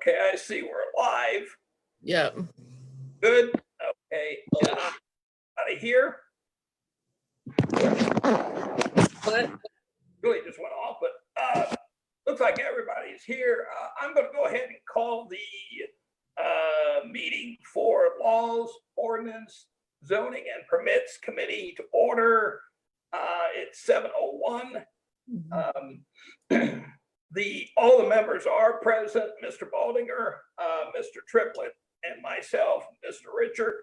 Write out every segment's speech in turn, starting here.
Okay, I see we're live. Yeah. Good. Okay. Out of here. What? Really just went off, but looks like everybody's here. I'm going to go ahead and call the meeting for Laws, Ordinance, Zoning, and Permits Committee to order. It's 7:01. All the members are present, Mr. Baldinger, Mr. Triplett, and myself, Mr. Richard.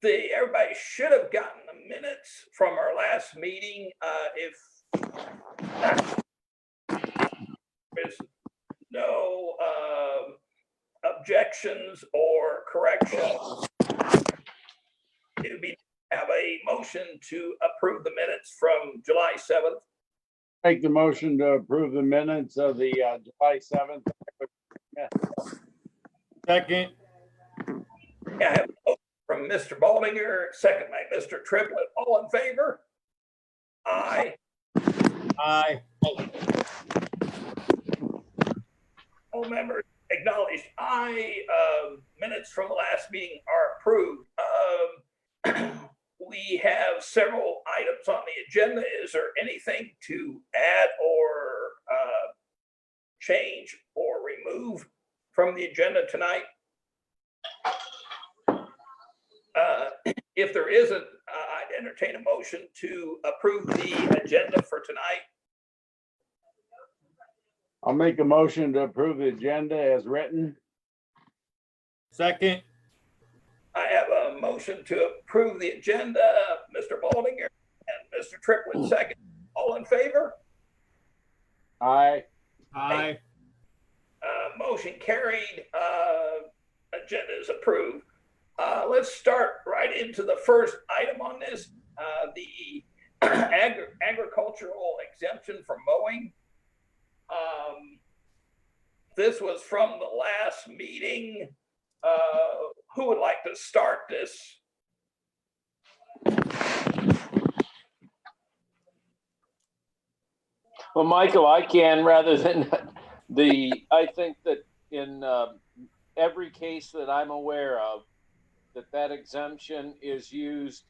Everybody should have gotten the minutes from our last meeting. If there's no objections or corrections, it would be have a motion to approve the minutes from July 7th. Make the motion to approve the minutes of the July 7th. Yeah. Second. I have a motion from Mr. Baldinger, second by Mr. Triplett. All in favor? Aye. Aye. All members acknowledged aye. Minutes from the last meeting are approved. We have several items on the agenda. Is there anything to add or change or remove from the agenda tonight? If there isn't, I'd entertain a motion to approve the agenda for tonight. I'll make a motion to approve the agenda as written. Second. I have a motion to approve the agenda, Mr. Baldinger and Mr. Triplett second. All in favor? Aye. Aye. Motion carried. Agenda is approved. Let's start right into the first item on this, the agricultural exemption for mowing. This was from the last meeting. Who would like to start this? Well, Michael, I can rather than I think that in every case that I'm aware of, that exemption is used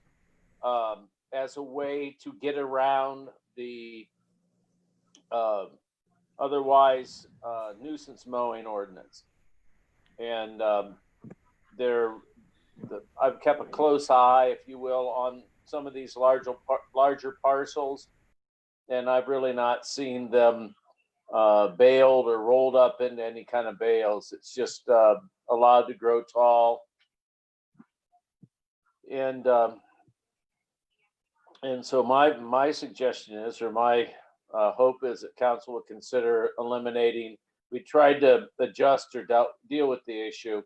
as a way to get around the otherwise nuisance mowing ordinance. And I've kept a close eye, if you will, on some of these larger parcels, and I've really not seen them baled or rolled up into any kind of bales. It's just allowed to grow tall. And so my suggestion is, or my hope is, that council would consider eliminating. We tried to adjust or deal with the issue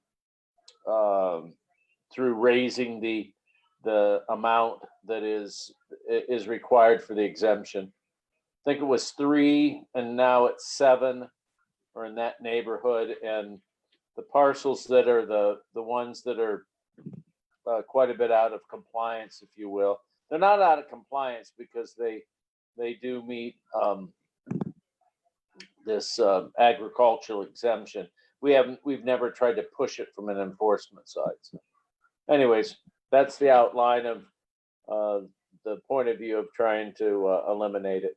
through raising the amount that is required for the exemption. I think it was 3 and now it's 7 or in that neighborhood. And the parcels that are the ones that are quite a bit out of compliance, if you will. They're not out of compliance because they do meet this agricultural exemption. We've never tried to push it from an enforcement side. So anyways, that's the outline of the point of view of trying to eliminate it.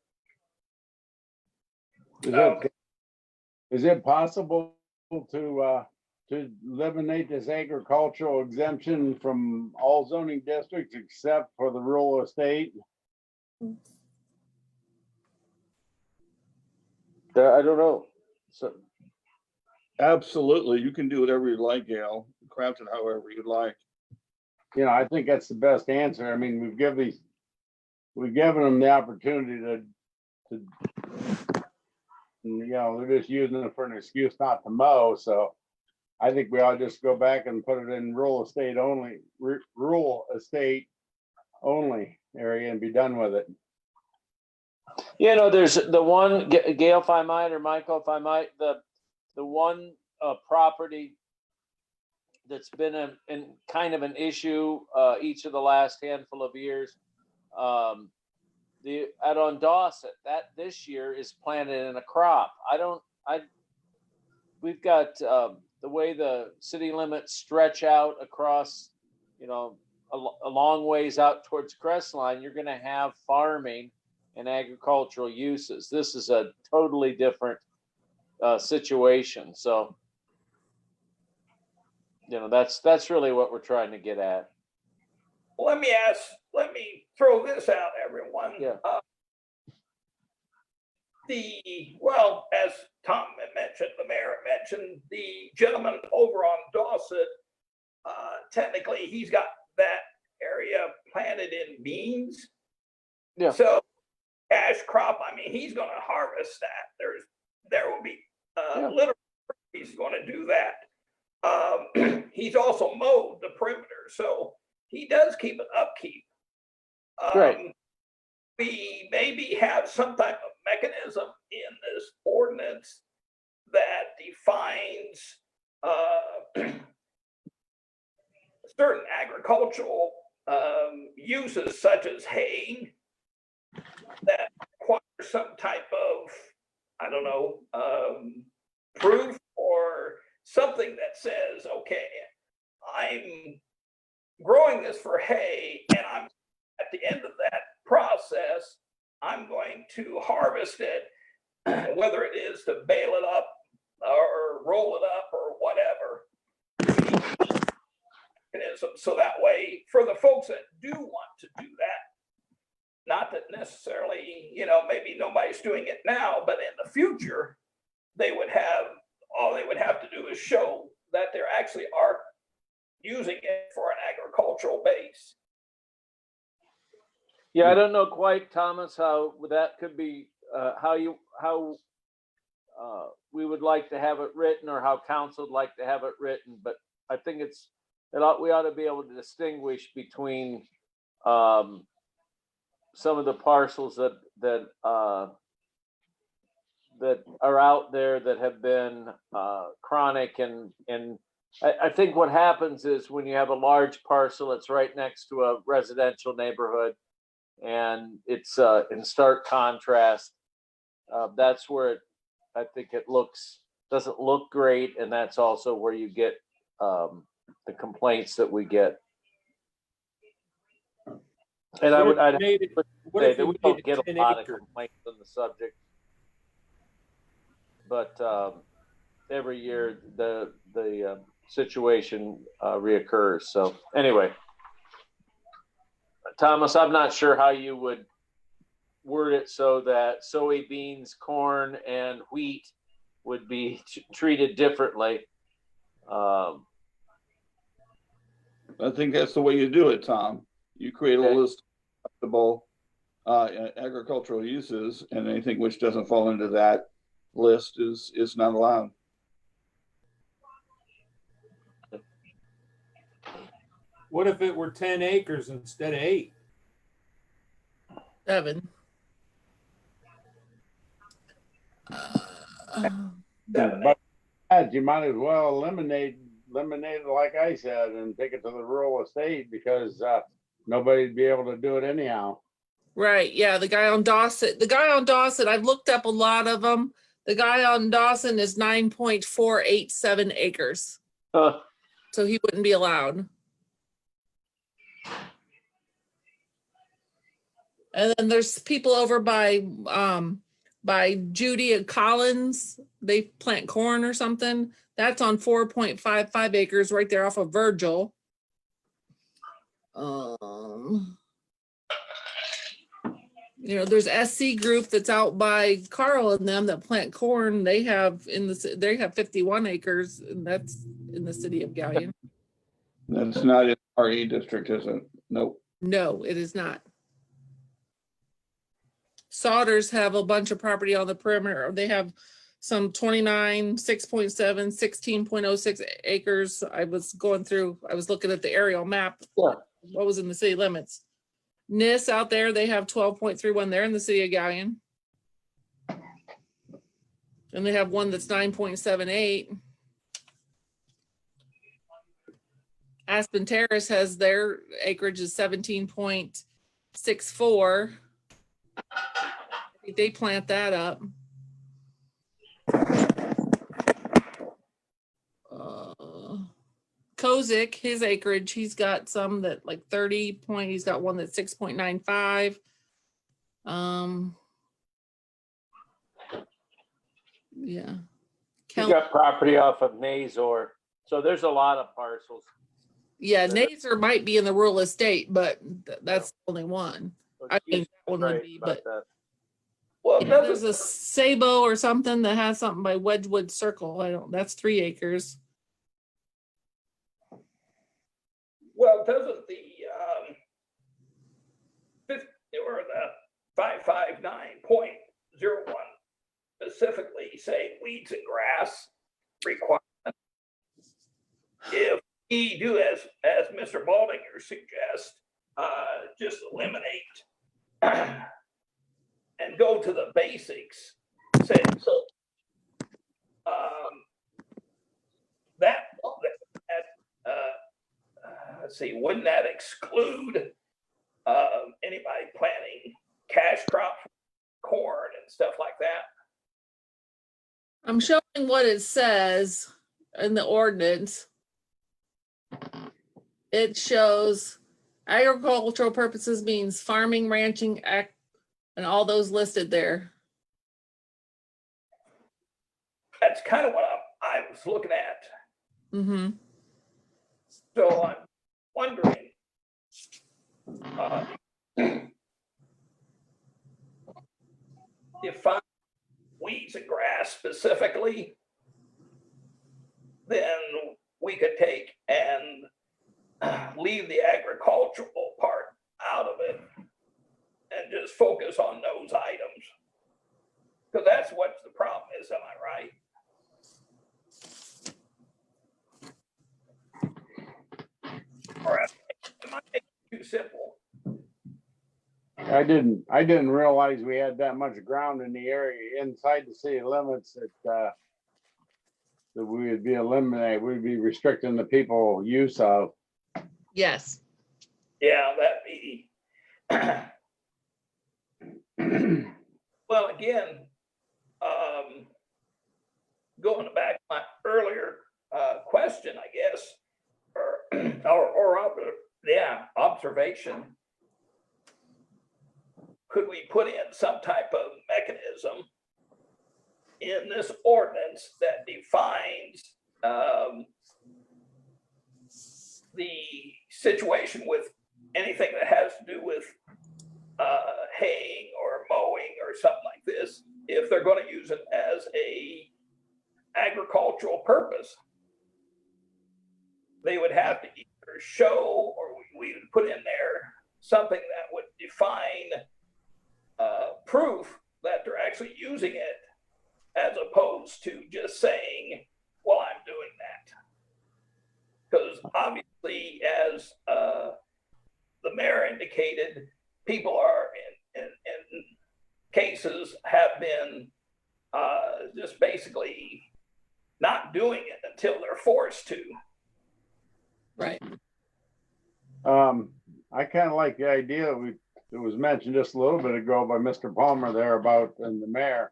Is it possible to eliminate this agricultural exemption from all zoning districts except for the rural estate? I don't know. So absolutely, you can do whatever you like, Gail. Craft it however you'd like. You know, I think that's the best answer. I mean, we've given them the opportunity to you know, they're just using it for an excuse not to mow. So I think we ought to just go back and put it in rural estate only area and be done with it. you know, there's the one, Gail, if I might, or Michael, if I might, the one property that's been in kind of an issue each of the last handful of years out on Dawson, that this year is planted in a crop. We've got, the way the city limits stretch out across, you know, a long ways out towards Crestline, you're gonna have farming and agricultural uses. This is a totally different situation. So, you know, that's really what we're trying to get at. Let me throw this out, everyone. Yeah. Well, as Tom had mentioned, the mayor mentioned, the gentleman over on Dawson, technically, he's got that area planted in beans. Yeah. So cash crop, I mean, he's gonna harvest that. There will be, Yeah. literally, he's gonna do that. He's also mowed the perimeter, so he does keep an upkeep. Right. We maybe have some type of mechanism in this ordinance that defines certain agricultural uses such as haying that require some type of, I don't know, proof or something that says, okay, I'm growing this for hay, and I'm at the end of that process, I'm going to harvest it, whether it is to bale it up or roll it up or whatever. So that way, for the folks that do want to do that, not that necessarily, you know, maybe nobody's doing it now, but in the future, all they would have to do is show that they actually are using it for an agricultural base. Yeah, I don't know quite, Thomas, how that could be, how we would like to have it written, or how council would like to have it written, but I think we ought to be able to distinguish between some of the parcels that are out there that have been chronic, and I think what happens is when you have a large parcel that's right next to a residential neighborhood, and it's in stark contrast, that's where I think it doesn't look great, and that's also where you get the complaints that we get. And I'd Made it- what say if that we we don't made get it a 10 lot of acres? complaints on the subject, but every year the situation reoccurs. So anyway, Thomas, I'm not sure how you would word it so that soybeans, corn, and wheat would be treated differently. I think that's the way you do it, Tom. You create a Okay. list of acceptable agricultural uses, and anything which doesn't fall into that list is not allowed. What if it were 10 acres instead of 8? 7. But you might as well eliminate it like I said and take it to the rural estate, because nobody'd be able to do it anyhow. Right. Yeah. The guy on Dawson, I've looked up a lot of them. The guy on Dawson is 9.487 acres. So he wouldn't be allowed. And then there's people over by Judy and Collins. They plant corn or something. That's on 4.55 acres right there off of Virgil. There's SC Group that's out by Carl and them that plant corn. They have 51 acres, and that's in the city of Gallion. That's not in RE district, is it? Nope. No, it is not. Sodders have a bunch of property on the perimeter. They have some 29, 6.7, 16.06 acres. I was looking at the aerial map. Sure. What was in the city limits. NIS out there, they have 12.31. They're in the city of Gallion. And they have one that's 9.78. Aspen Terrace has their acreage is 17.64. They plant that up. Kozik, his acreage, he's got some that like 30 point, he's got one that's 6.95. Yeah. You Kelly, got property off of Nazor, so there's a lot of parcels. yeah, Nazer might be in the rural estate, but that's the only one. So I mean, excuse that one me, would right, be, about but that. Well, yeah, doesn't, there's a Sabo or something that has something by Wedgewood Circle. That's 3 acres. well, doesn't the, 50 or the 559.01 specifically say weeds and grass requirement? If we do as Mr. Baldinger suggests, just eliminate and go to the basics, say, so, that, let's see, wouldn't that exclude anybody planting cash crop, corn and stuff like that? I'm showing what it says in the ordinance. It shows agricultural purposes means farming, ranching, and all those listed there. That's kind of what I was looking at. Mm-hmm. So I'm wondering, define weeds and grass specifically, then we could take and leave the agricultural part out of it and just focus on those items. Because that's what the problem is, am I right? Or am I making it too simple? I didn't realize we had that much ground in the area inside the city limits that we would be we'd be restricting the people use of. Yes. Yeah, that'd be. Well, again, going back to my earlier question, I guess, observation. Could we put in some type of mechanism in this ordinance that defines the situation with anything that has to do with haying or mowing or something like this, if they're going to use it as a agricultural purpose? They would have to either show, or we would put in there something that would define proof that they're actually using it, as opposed to just saying, well, I'm doing that. Because obviously, as the mayor indicated, people are in cases have been just basically not doing it until they're forced to. Right. I kind of like the idea it was mentioned just a little bit ago by Mr. Palmer there about, and the mayor,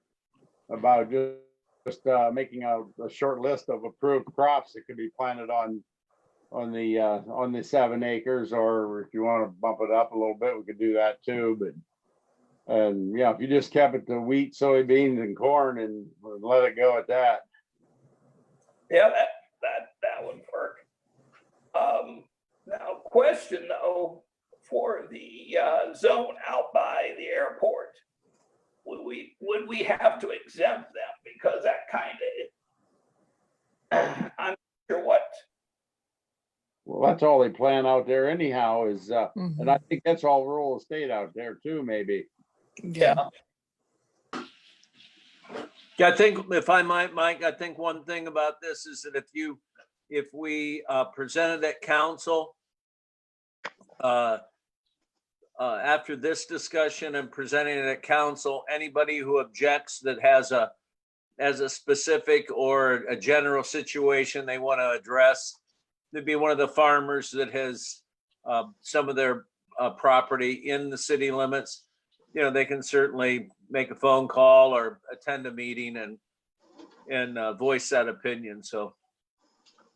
about just making a short list of approved crops that could be planted on the 7 acres, or if you want to bump it up a little bit, we could do that too. But and yeah, if you just kept it to wheat, soybeans, and corn, and let it go at that. Yeah, that would work. Now, question though, for the zone out by the airport, would we have to exempt them? Because that kind of, I'm not sure what. Well, that's all they plan out there anyhow is, Mhm. and I think that's all rural estate out there too, maybe. Yeah. Yeah, I think if I might, Mike, I think one thing about this is that if we presented at council after this discussion and presenting it at council, anybody who objects that has a specific or a general situation they want to address, there'd be one of the farmers that has some of their property in the city limits. they can certainly make a phone call or attend a meeting and voice that opinion. So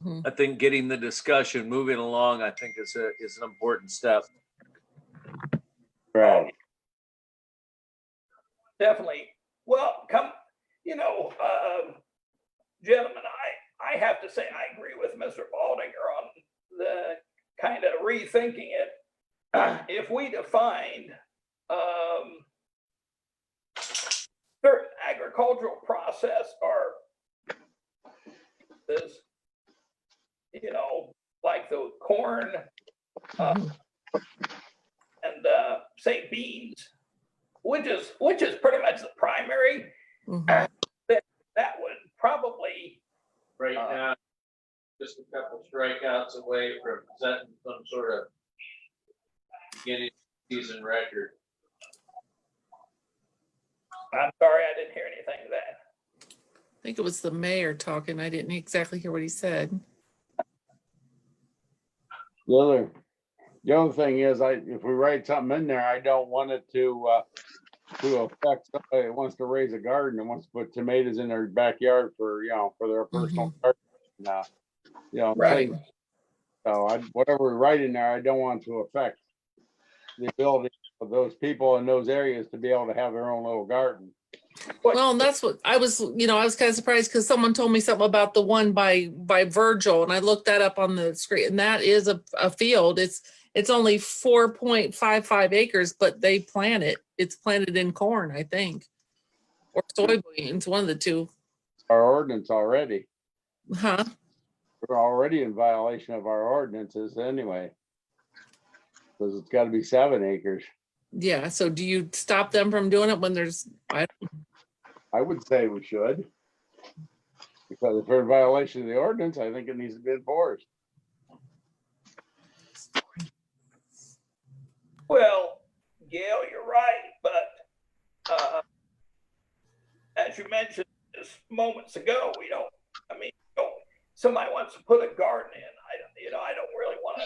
Mhm. I think getting the discussion moving along, I think is an important step. Right. Definitely. Well, gentlemen, I have to say, I agree with Mr. Baldinger on the kind of rethinking it. If we defined certain agricultural process or this, like the corn Mhm. and say beans, which is pretty much the primary, Mhm. that would probably Right now, just a couple strikeouts away from setting some sort of beginning season record. I'm sorry, I didn't hear anything of that. I think it was the mayor talking. I didn't exactly hear what he said. The other thing is, if we write something in there, I don't want it to affect somebody that wants to raise a garden and wants to put tomatoes in their backyard for their personal garden. Right. things. So whatever we write in there, I don't want to affect the ability of those people in those areas to be able to have their own little garden. Well, and that's what I was, I was kind of surprised because someone told me something about the one by Virgil, and I looked that up on the screen, and that is a field. It's only 4.55 acres, but they plant it. It's planted in corn, I think, or soybeans, one of the two. Our ordinance already, Huh? we're already in violation of our ordinances anyway. Because it's got to be 7 acres. Yeah. So do you stop them from doing it when there's? I would say we should. Because if they're in violation of the ordinance, I think it needs to be enforced. Well, Gail, you're right, but as you mentioned just moments ago, somebody wants to put a garden in. I don't really want to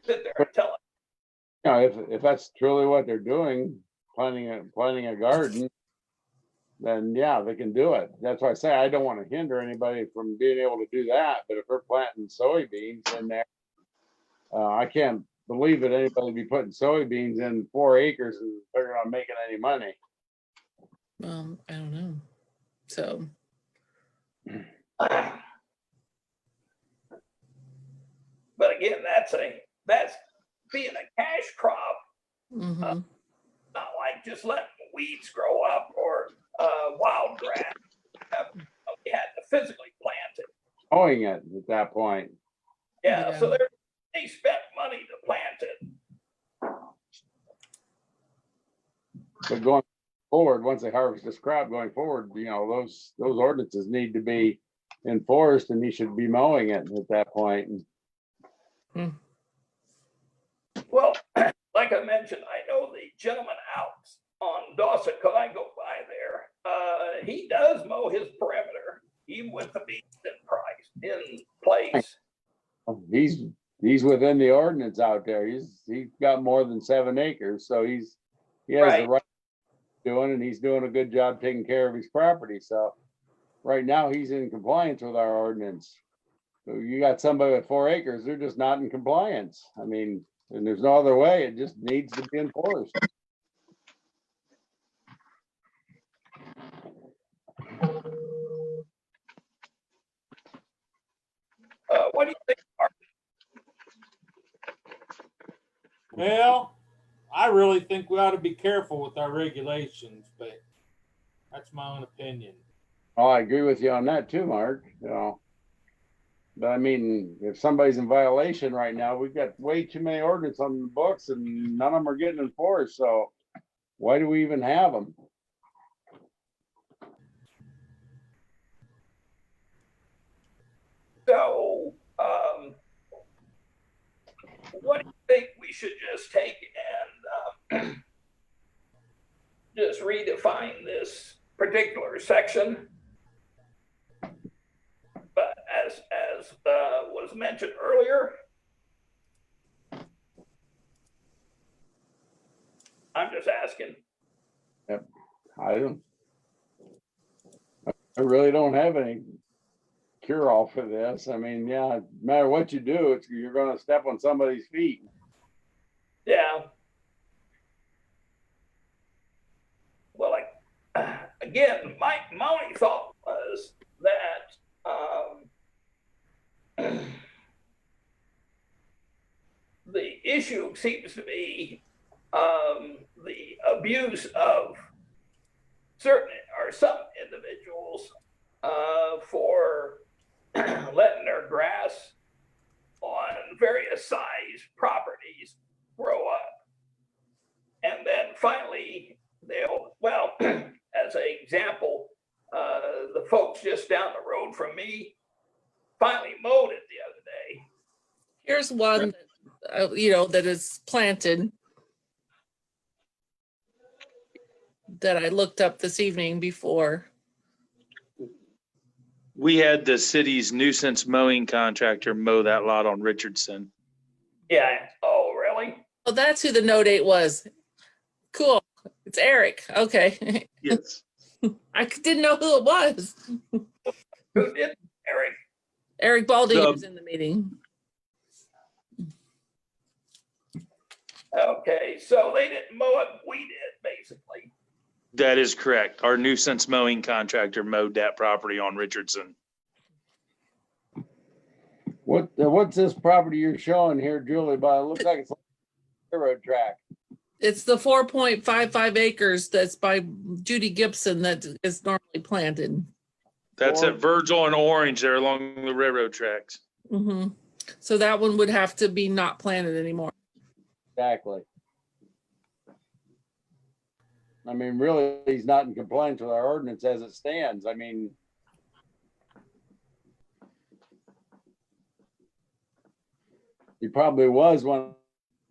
sit there and tell them. If that's truly what they're doing, planting a garden, then yeah, they can do it. That's why I say I don't want to hinder anybody from being able to do that. But if they're planting soybeans in there, I can't believe that anybody would be putting soybeans in 4 acres and figuring on making any money. I don't know. So. But again, that's being a cash crop, Mhm. not like just letting weeds grow up or wild grass. You had to physically plant it. Mowing it at that point. Yeah. So Yeah. they spent money to plant it. But going forward, once they harvest this crop going forward, those ordinances need to be enforced, and he should be mowing it at that point. Well, like I mentioned, I know the gentleman out on Dawson, because I go by there. He does mow his perimeter, even with the beans in place. He's within the ordinance out there. He's got more than 7 acres, so he has the right to do it, and he's doing a good job taking care of his property. So right now he's in compliance with our ordinance. So you got somebody with 4 acres, they're just not in compliance. I mean, and there's no other way. It just needs to be enforced. What do you think, Mark? Well, I really think we ought to be careful with our regulations, but that's my own opinion. Oh, I agree with you on that too, Mark. But I mean, if somebody's in violation right now, we've got way too many ordinances on the books and none of them are getting enforced. So why do we even have them? So, what do you think we should just take and just redefine this particular section? But as was mentioned earlier, I'm just asking. I really don't have any cure-all for this. I mean, yeah, no matter what you do, you're gonna step on somebody's feet. Yeah. Well, like, again, my only thought was that, the issue seems to be, the abuse of certain or some individuals, for letting their grass on various size properties grow up. And then finally, well, as an example, the folks just down the road from me finally mowed it the other day. Here's one, that is planted. That I looked up this evening before. We had the city's nuisance mowing contractor mow that lot on Richardson. Yeah. Oh, really? Oh, that's who the no date was. Cool. It's Eric. Okay. Yes. I didn't know who it was. Who did, Eric? Eric Baldy The- was in the meeting. Okay, so they didn't mow it, we did, basically. That is correct. Our nuisance mowing contractor mowed that property on Richardson. What's this property you're showing here, Julie? But it looks like it's like a railroad track. It's the 4.55 acres that's by Judy Gibson that is normally planted. That's at Virgil and Orange there along the railroad tracks. Mm-hmm. So that one would have to be not planted anymore. Exactly. I mean, really, he's not in compliance with our ordinance as it stands. I mean, he probably was when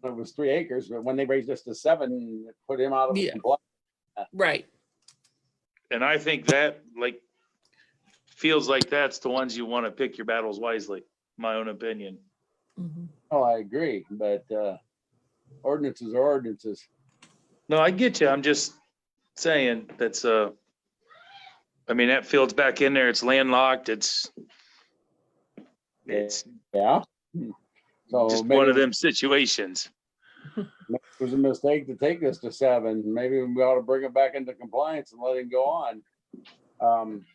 it was 3 acres, but when they raised us to 7, it put him out of Yeah. compliance. Right. And I think that feels like that's the ones you want to pick your battles wisely, my own opinion. Mm-hmm. Oh, I agree, but ordinances are ordinances. No, I get you. I'm just saying that's I mean, that field's back in there. It's landlocked. It's Yeah. So just maybe one of them situations. it was a mistake to take this to 7. Maybe we ought to bring it back into compliance and let him go on.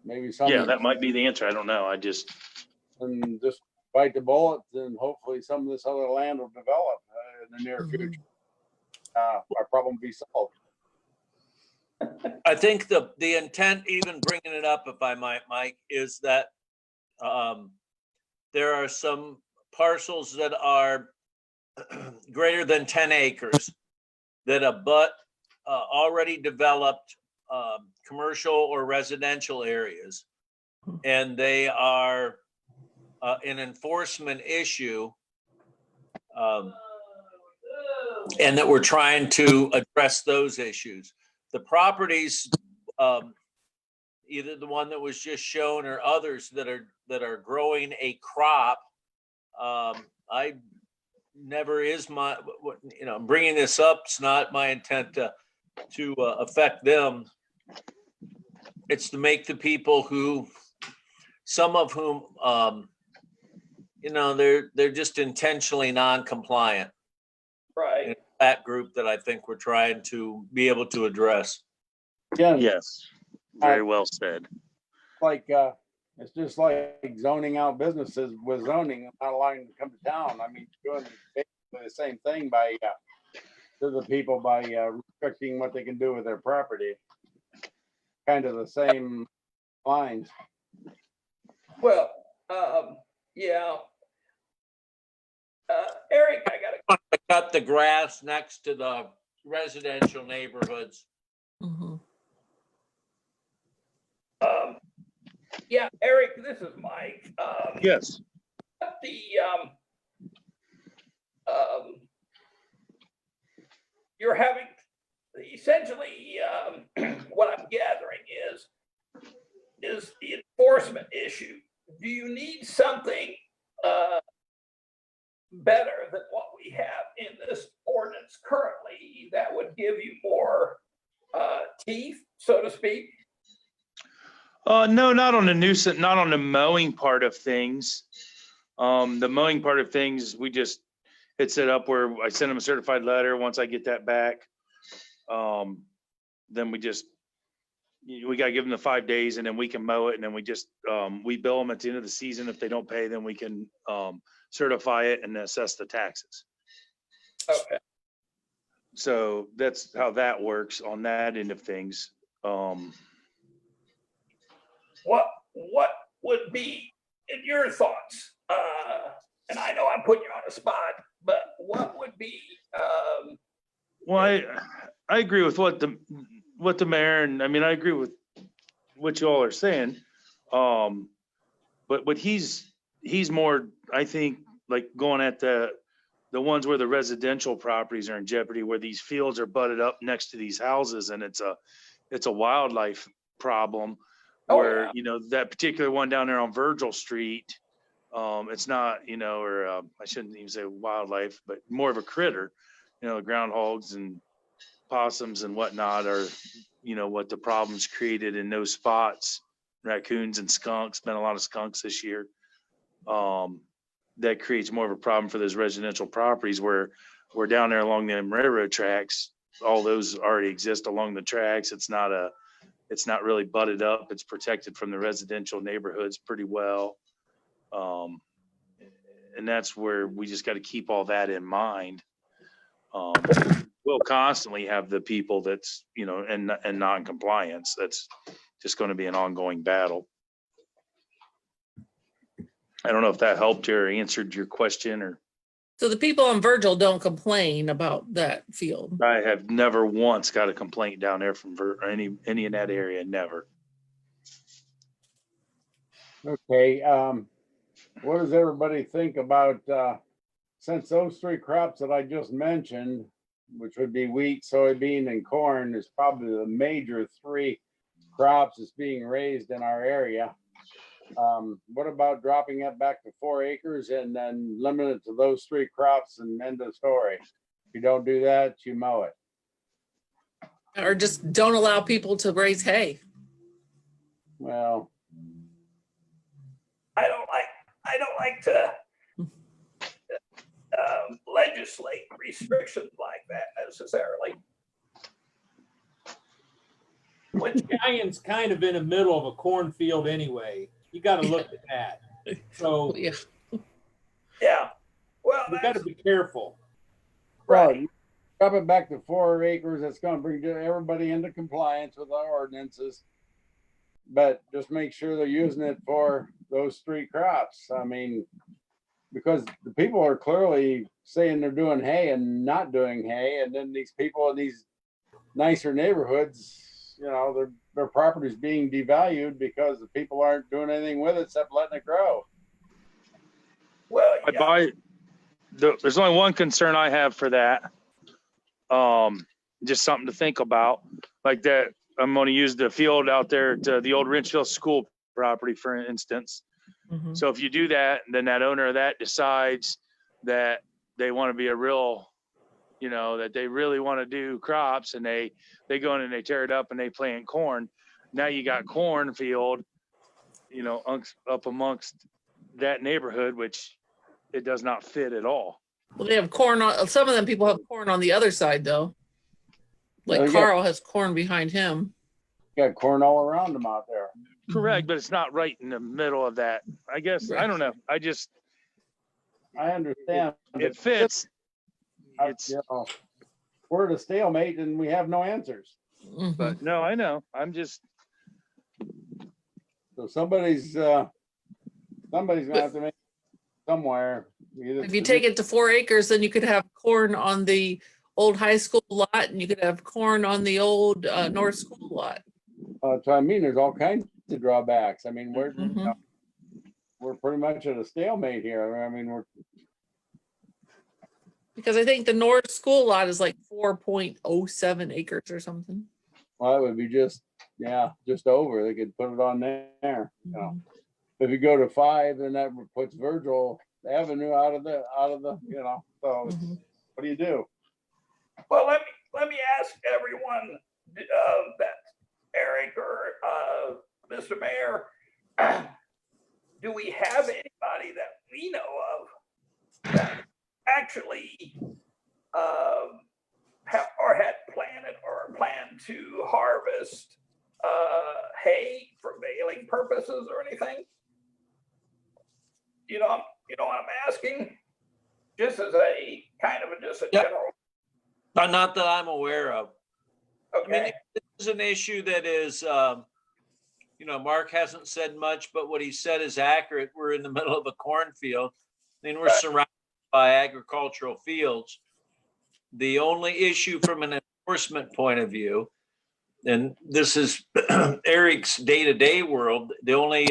Maybe some. Yeah, that might be the answer. I don't know. And just bite the bullet, and hopefully some of this other land will develop in the near Mhm. future. Our problem will be solved. I think the intent, even bringing it up, if I might, Mike, is that there are some parcels that are greater than 10 acres that abut already developed commercial or residential areas. And they are an enforcement issue. And that we're trying to address those issues. The properties, either the one that was just shown or others that are growing a crop, I never is my, bringing this up, it's not my intent to affect them. It's to make the people who, some of whom, they're just intentionally non-compliant. Right. That group that I think we're trying to be able to address. Yeah, Yes. Very well said. like it's just like zoning out businesses with zoning, not allowing them to come to town. I mean, doing basically the same thing by to the people by restricting what they can do with their property. Kind of the same lines. Well, yeah. Eric, I got a Cut the grass next to the residential neighborhoods. Mm-hmm. Yeah, Eric, this is Mike. Yes. You're having, essentially, what I'm gathering is the enforcement issue. Do you need something better than what we have in this ordinance currently that would give you more be? No, not on the nuisance, not on the mowing part of things. The mowing part of things, we just, it's set up where I send them a certified letter. Once I get that back, then we gotta give them the 5 days and then we can mow it. And then we bill them at the end of the season. If they don't pay, then we can, certify it and assess the taxes. Okay. So that's how that works on that end of things. What would be, in your thoughts, and I know I'm putting you on a spot, but what would be, Well, I agree with what the mayor, and I mean, I agree with what you all are saying. But he's more, I think, like going at the ones where the residential properties are in jeopardy, where these fields are butted up next to these houses, and it's a wildlife problem. Oh, Where, yeah. you know, that particular one down there on Virgil Street, it's not, you know, or I shouldn't even say wildlife, but more of a critter. You know, groundhogs and possums and whatnot are, you know, what the problems created in those spots. Raccoons and skunks, been a lot of skunks this year. That creates more of a problem for those residential properties where we're down there along the railroad tracks. All those already exist along the tracks. It's not really butted up. It's protected from the residential neighborhoods pretty well. And that's where we just got to keep all that in mind. We'll constantly have the people that's, you know, and non-compliance. That's just going to be an ongoing battle. I don't know if that helped you or answered your question, or So the people on Virgil don't complain about that field. I have never once got a complaint down there from any in that area. Never. Okay, what does everybody think about, since those three crops that I just mentioned, which would be wheat, soybean, and corn, is probably the major three crops that's being raised in our area. What about dropping it back to 4 acres and then limit it to those three crops and end of story? If you don't do that, you mow it. Or just don't allow people to raise hay. Well, I don't like to legislate restrictions like that necessarily. Which, Italian's kind of in the middle of a cornfield anyway. You got to look at that. So Yeah. yeah, well, we got to be careful. right. drop it back to 4 acres. That's gonna bring everybody into compliance with our ordinances. But just make sure they're using it for those three crops. I mean, because the people are clearly saying they're doing hay and not doing hay. And then these people in these nicer neighborhoods, you know, their property's being devalued because the people aren't doing anything with it except letting it grow. Well, yeah, There's only one concern I have for that. Just something to think about, like that. I'm going to use the field out there to the old Ridgeville school property, for instance. Mhm. So if you do that, then that owner of that decides that they want to be a real, you know, that they really want to do crops, and they go in and they tear it up and they plant corn. Now you got cornfield, you know, up amongst that neighborhood, which it does not fit at all. Well, they have corn on, some of them people have corn on the other side though. Like Oh, yeah. Carl has corn behind him. Got corn all around them out there. Correct, but it's not right in the middle of that. I guess, I don't know. I understand. It fits. It's, You know, we're at a stalemate and we have no answers. Mhm. but no, I know. I'm just, So somebody's gonna have to make somewhere. If you take it to 4 acres, then you could have corn on the old high school lot and you could have corn on the old North School lot. So I mean, there's all kinds of drawbacks. I mean, Mhm. we're pretty much at a stalemate here. I mean, Because I think the North School lot is like 4.07 acres or something. well, it would be just over. They could put it on there. You know, Mhm. if you go to 5, then that puts Virgil Avenue out of the, you know, so it's, Mhm. what do? well, let me ask everyone that Eric or Mr. Mayor, do we have anybody that we know of that actually or had planted or planned to harvest hay for baling purposes or anything? You know what I'm asking? Just as a kind of just a Yep. general. Not that I'm aware of. I mean, Okay. this is an issue that is, Mark hasn't said much, but what he said is accurate. We're in the middle of a cornfield and we're surrounded by agricultural fields. The only issue from an enforcement point of view, and this is Eric's day-to-day world, the only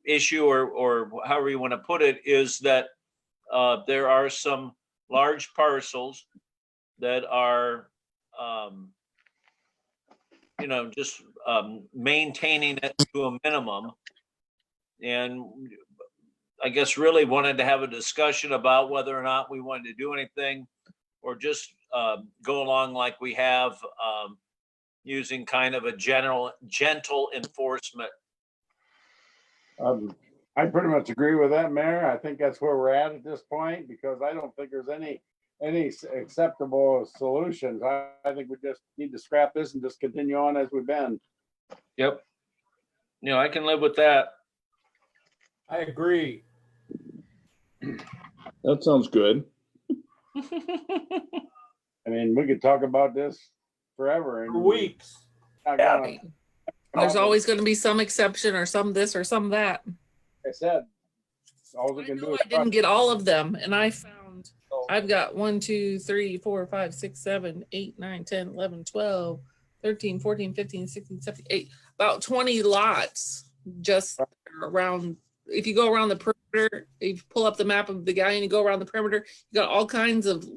issue or however you want to put it is that there are some large parcels that are just maintaining it to a minimum. And I guess really wanted to have a discussion about whether or not we wanted to do anything or just go along like we have, using kind of a gentle enforcement. I pretty much agree with that, Mayor. I think that's where we're at this point, because I don't think there's any acceptable solutions. I think we just need to scrap this and just continue on as we've been. Yep. I can live with that. I agree. That sounds good. I mean, we could talk about this forever. For weeks. Not Yeah. gonna- There's always going to be some exception or some this or some that. Like I said, all we I can do know is. I didn't get all of them, and I've got 1, 2, 3, 4, 5, 6, 7, 8, 9, 10, 11, 12, 13, 14, 15, 16, 17, 8, about 20 lots just around. If you go around the perimeter, if you pull up the map of the Galleon, you go around the perimeter, you got all kinds of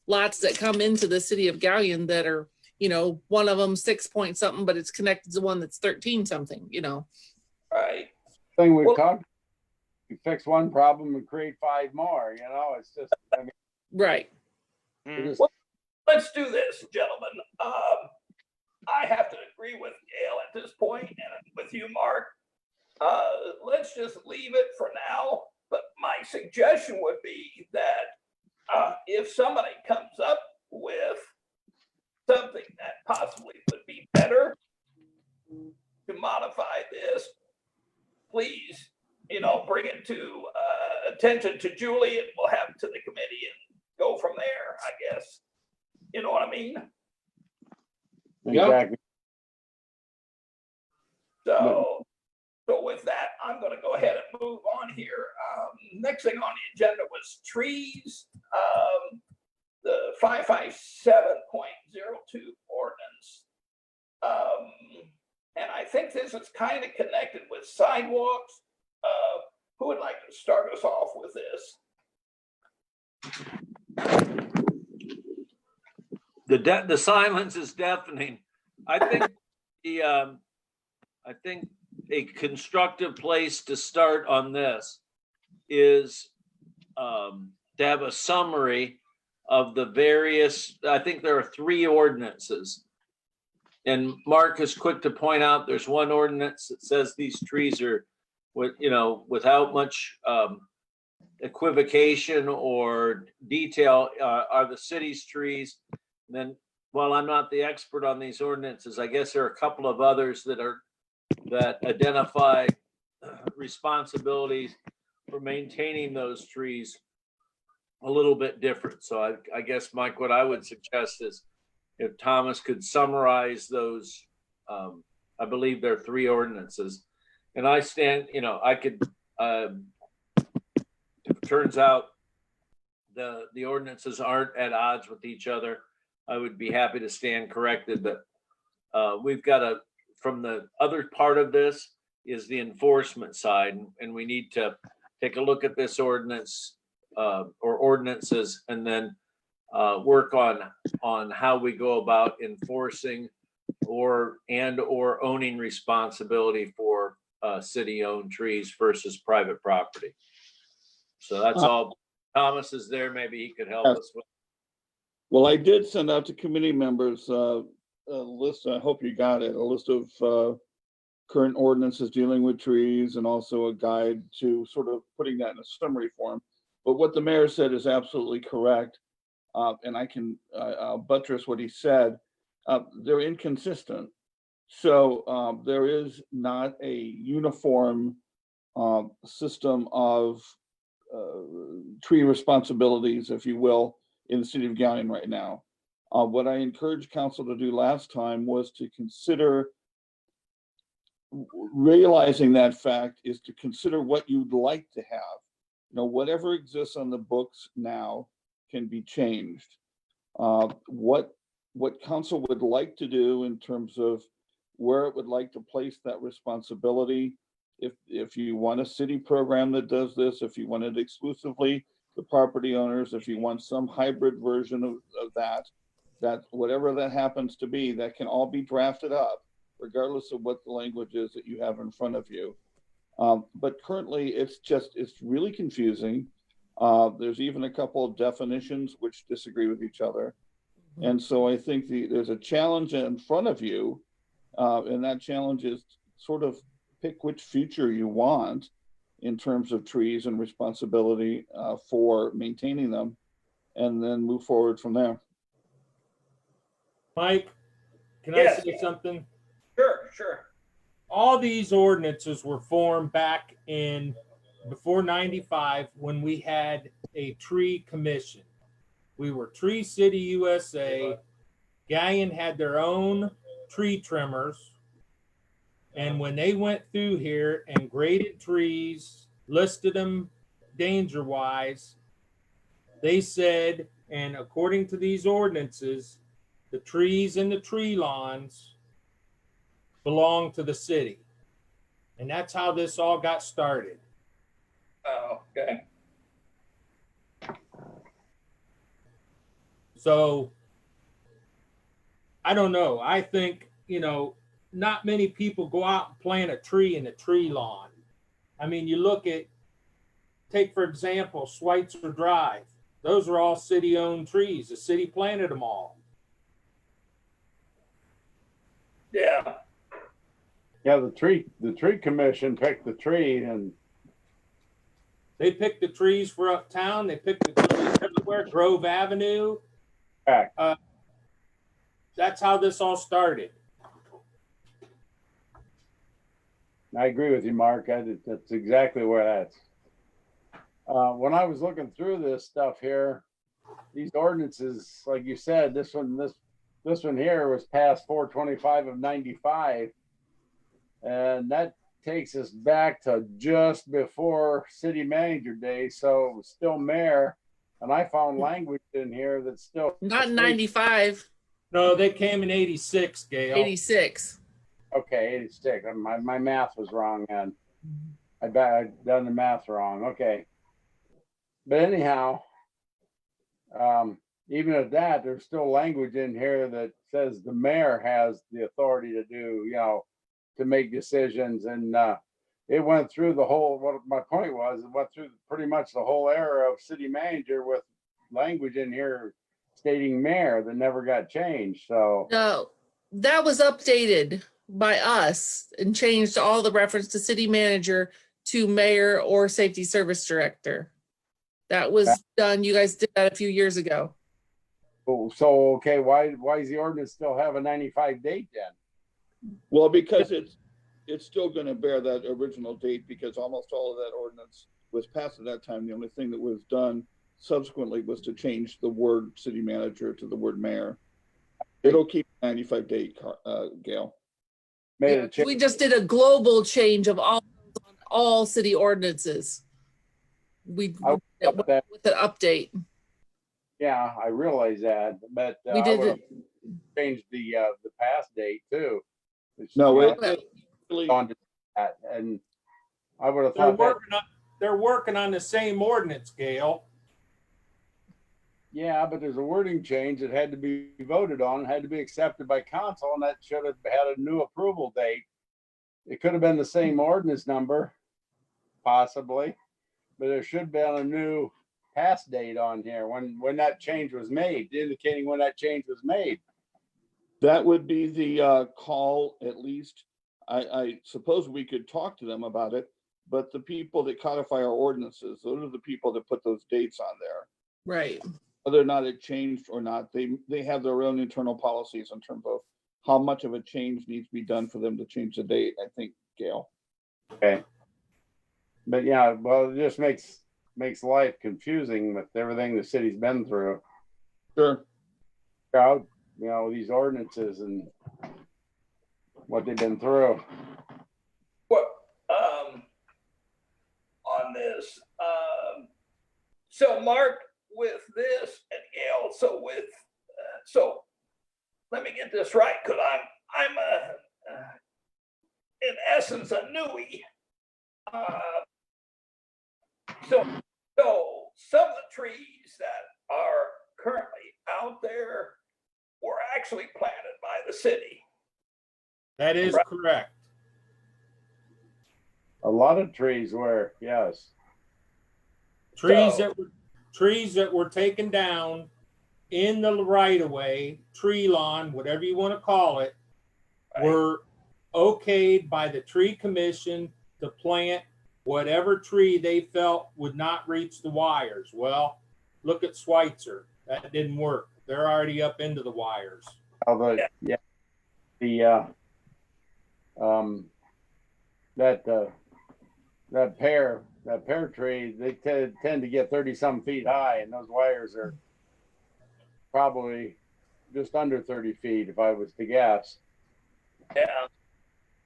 lots that come into the city of Galleon that are, one of them 6 point something, but it's connected to one that's 13 something, Right. Thing we've Well- talked, we fix one problem and create 5 more, it's just, I mean, Right. we just- Let's do this, gentlemen. I have to agree with Gail at this point and with you, Mark. Let's just leave it for now. But my suggestion would be that if somebody comes up with something that possibly would be better to modify this, please, bring it to attention to Julie, and we'll have it to the committee and go from there, I guess. You know what I mean? exactly. So with that, I'm gonna go ahead and move on here. Next thing on the agenda was trees. The 557.02 ordinance. And I think this is kind of connected with sidewalks. Who would like to start us off with this? The silence is deafening. I think a constructive place to start on this is to have a summary of the various, I think there are 3 ordinances. And Mark is quick to point out there's one ordinance that says these trees are without much equivocation or detail are the city's trees. And then, while I'm not the expert on these ordinances, I guess there are a couple of others that identify responsibilities for maintaining those trees a little bit different. So I guess, Mike, what I would suggest is if Thomas could summarize those, I believe there are 3 ordinances. And I stand, I could, if it turns out the ordinances aren't at odds with each other, I would be happy to stand corrected. But we've got from the other part of this is the enforcement side. And we need to take a look at this ordinance or ordinances and then work on how we go about enforcing or owning responsibility for city-owned trees versus private property. So that's all. Thomas is there. Maybe he could help us with. Well, I did send out to committee members list, I hope you got it, a list of current ordinances dealing with trees and also a guide to sort of putting that in a summary form. But what the mayor said is absolutely correct. And I can buttress what he said. They're inconsistent. So there is not a uniform system of tree responsibilities, if you will, in the city of Galleon right now. What I encouraged council to do last time was to consider, realizing that fact, is to consider what you'd like to have. You know, whatever exists on the books now can be changed. What council would like to do in terms of where it would like to place that responsibility. If you want a city program that does this, if you want it exclusively the property owners, if you want some hybrid version of that whatever that happens to be, that can all be drafted up, regardless of what the language is that you have in front of you. But currently it's really confusing. There's even a couple of definitions which disagree with each other. And so I think there's a challenge in front of you. And that challenge is sort of pick which future you want in terms of trees and responsibility for maintaining them, and then move forward from there. Mike, can I Yes. say something? Sure. All these ordinances were formed back in before 95 when we had a tree commission. We were Tree City USA. Galleon had their own tree trimmers. And when they went through here and graded trees, listed them danger wise, they said, and according to these ordinances, the trees in the tree lawns belong to the city. And that's how this all got started. Oh, okay. So I don't know. I think, not many people go out and plant a tree in a tree lawn. I mean, you look at, take for example, Schweitzer Drive. Those are all city-owned trees. The city planted them all. Yeah. Yeah, the tree commission picked the tree, and They picked the trees for uptown. They picked the trees everywhere, Grove Avenue. correct. That's how this all started. I agree with you, Mark. That's exactly where that's. When I was looking through this stuff here, these ordinances, like you said, this one here was passed 4/25 of 95, and that takes us back to just before city manager day. So it was still mayor, and I found language in here that's still Not 95, No, they came in 86, Gail. 86. okay. 86. My math was wrong, and I bet I'd done the math wrong. Okay. But anyhow, even at that, there's still language in here that says the mayor has the authority to do, to make decisions. And it went through the whole, what my point was, it went through pretty much the whole era of city manager with language in here stating mayor that never got changed. So No, that was updated by us and changed all the reference to city manager to mayor or safety service director. That was done. You guys did that a few years ago. okay, why does the ordinance still have a 95 date then? Well, because it's still going to bear that original date, because almost all of that ordinance was passed at that time. The only thing that was done subsequently was to change the word city manager to the word mayor. It'll keep 95 date, Gail. Made a change. We just did a global change of all city ordinances. We I did it that. with an update. Yeah, I realize that, but We I did would have changed the pass date too. No, You know, it really, on to that, and I would have thought that. They're working on the same ordinance, Gail. Yeah, but there's a wording change that had to be voted on, had to be accepted by council, and that should have had a new approval date. It could have been the same ordinance number, possibly, but there should have been a new pass date on here when that change was made, indicating when that change was made. That would be the call, at least. I suppose we could talk to them about it, but the people that codify our ordinances, those are the people that put those dates on there. Right. Whether or not it changed or not, they have their own internal policies in terms of how much of a change needs to be done for them to change the date, I think, Gail. Okay. But yeah, well, it just makes life confusing with everything the city's been through. Sure. Out, these ordinances and what they've been through. Well, on this, so Mark, with this and Gail, so let me get this right, because I'm in essence a newie. So some of the trees that are currently out there were actually planted by the city. That is Right. correct. A lot of trees were, yes. Trees So- that were taken down in the right of way, tree lawn, whatever you want to call it, Right. were okayed by the tree commission to plant whatever tree they felt would not reach the wires. Well, look at Schweitzer. That didn't work. They're already up into the wires. Although, yeah, that pear tree, they tend to get 30-some feet high, and those wires are probably just under 30 feet, if I was to guess. Yeah.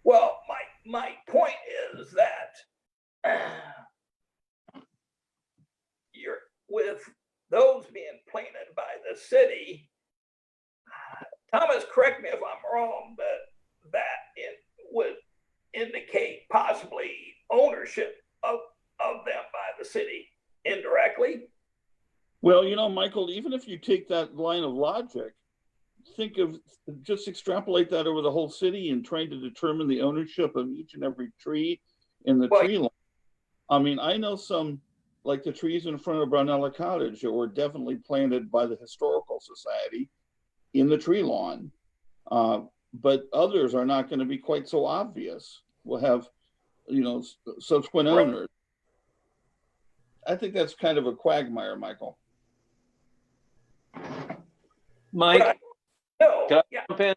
Well, my point is that you're with those being planted by the city. Thomas, correct me if I'm wrong, but that it would indicate possibly ownership of them by the city indirectly. Well, Michael, even if you take that line of logic, just extrapolate that over the whole city and trying to determine the ownership of each and every tree in the tree line. I mean, I know some, like the trees in front of Brownella Cottage, that were definitely planted by the Historical Society in the tree lawn. But others are not going to be quite so obvious. We'll have, subsequent owners. I think that's kind of a quagmire, Michael. Mike, Right. No, can I yeah, jump in?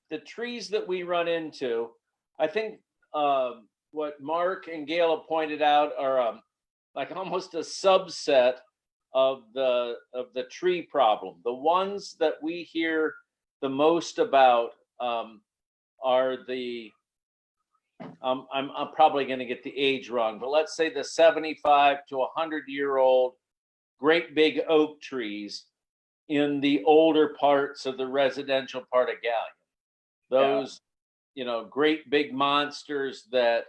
The trees that we run into, I think what Mark and Gail have pointed out are like almost a subset of the tree problem. The ones that we hear the most about are the I'm probably going to get the age wrong, but let's say the 75 to 100-year-old great big oak trees in the older parts of the residential part of Gallion. Those, great big monsters that,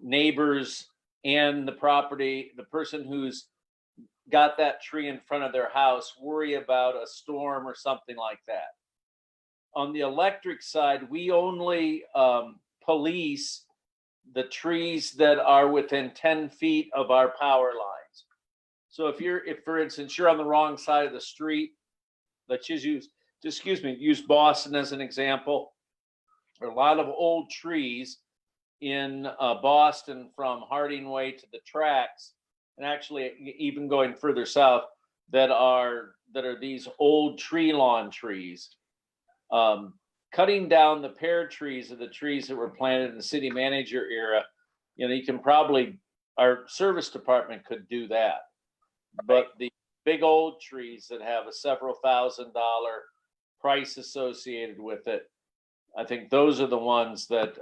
neighbors and the person who's got that tree in front of their house worry about a storm or something like that. On the electric side, we only police the trees that are within 10 feet of our power lines. So if for instance, you're on the wrong side of the street, let's just use Boston as an example. There are a lot of old trees in Boston from Harding Way to the tracks, and actually even going further south, that are these old tree lawn trees. Cutting down the pear trees of the trees that were planted in the city manager era, you can probably, our service department could do that. But the big old trees that have a several $1,000 price associated with it, I think those are the ones that